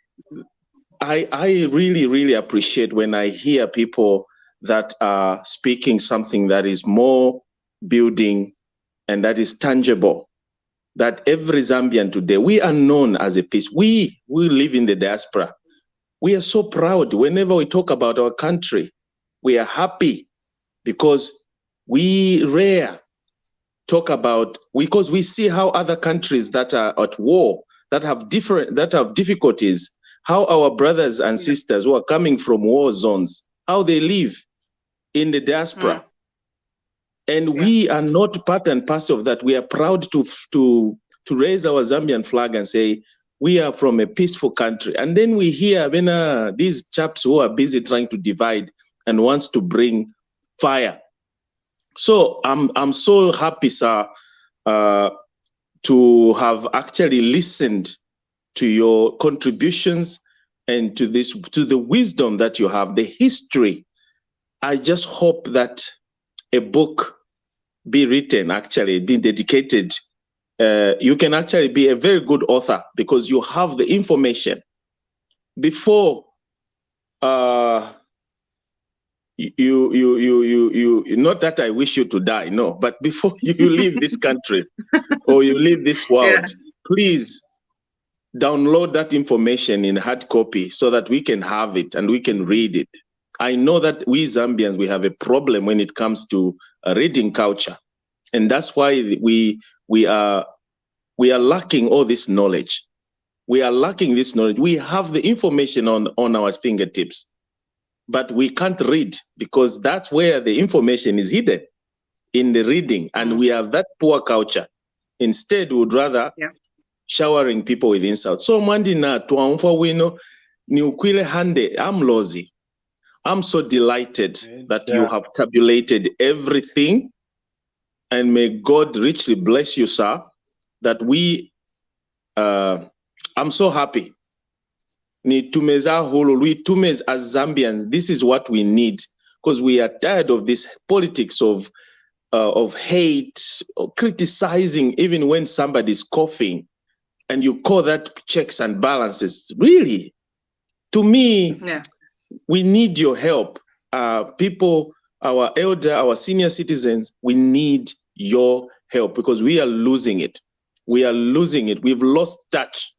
I really, really appreciate when I hear people that are speaking something that is more building and that is tangible, that every Zambian today, we are known as a peace. We live in the diaspora. We are so proud whenever we talk about our country. We are happy because we rare talk about, because we see how other countries that are at war, that have difficulties, how our brothers and sisters who are coming from war zones, how they live in the diaspora. And we are not part and parcel of that. We are proud to raise our Zambian flag and say, we are from a peaceful country. And then we hear when these chaps who are busy trying to divide and wants to bring fire. So I'm so happy, sir, to have actually listened to your contributions and to the wisdom that you have, the history. I just hope that a book be written, actually, be dedicated. You can actually be a very good author because you have the information. Before you not that I wish you to die, no, but before you leave this country or you leave this world, please download that information in hard copy so that we can have it and we can read it. I know that we Zambians, we have a problem when it comes to reading culture. And that's why we are lacking all this knowledge. We are lacking this knowledge. We have the information on our fingertips, but we can't read because that's where the information is hidden, in the reading. And we have that poor culture. Instead, we would rather showering people with insults. So Mandina tuamfa wino ni ukwile hande. I'm lozy. I'm so delighted that you have tabulated everything, and may God richly bless you, sir, that I'm so happy. Ni tumeza hulu, we tumez as Zambians, this is what we need, because we are tired of this politics of hate, or criticizing even when somebody's coughing, and you call that checks and balances. Really, to me, we need your help. People, our elder, our senior citizens, we need your help because we are losing it. We are losing it. We've lost touch.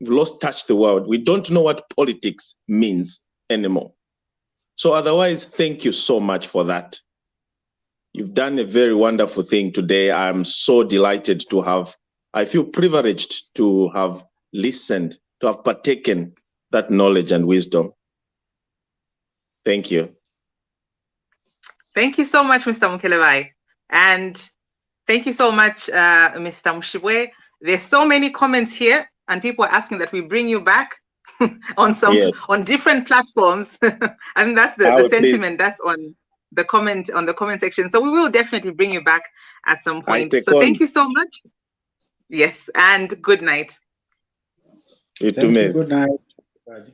We've lost touch the world. We don't know what politics means anymore. So otherwise, thank you so much for that. You've done a very wonderful thing today. I'm so delighted to have, I feel privileged to have listened, to have partaken that knowledge and wisdom. Thank you. Thank you so much, Mr. Mukelebai. And thank you so much, Mr. Mushibwe. There's so many comments here, and people are asking that we bring you back on different platforms. I think that's the sentiment that's on the comment section. So we will definitely bring you back at some point. So thank you so much. Yes, and good night. Thank you. Good night, everybody.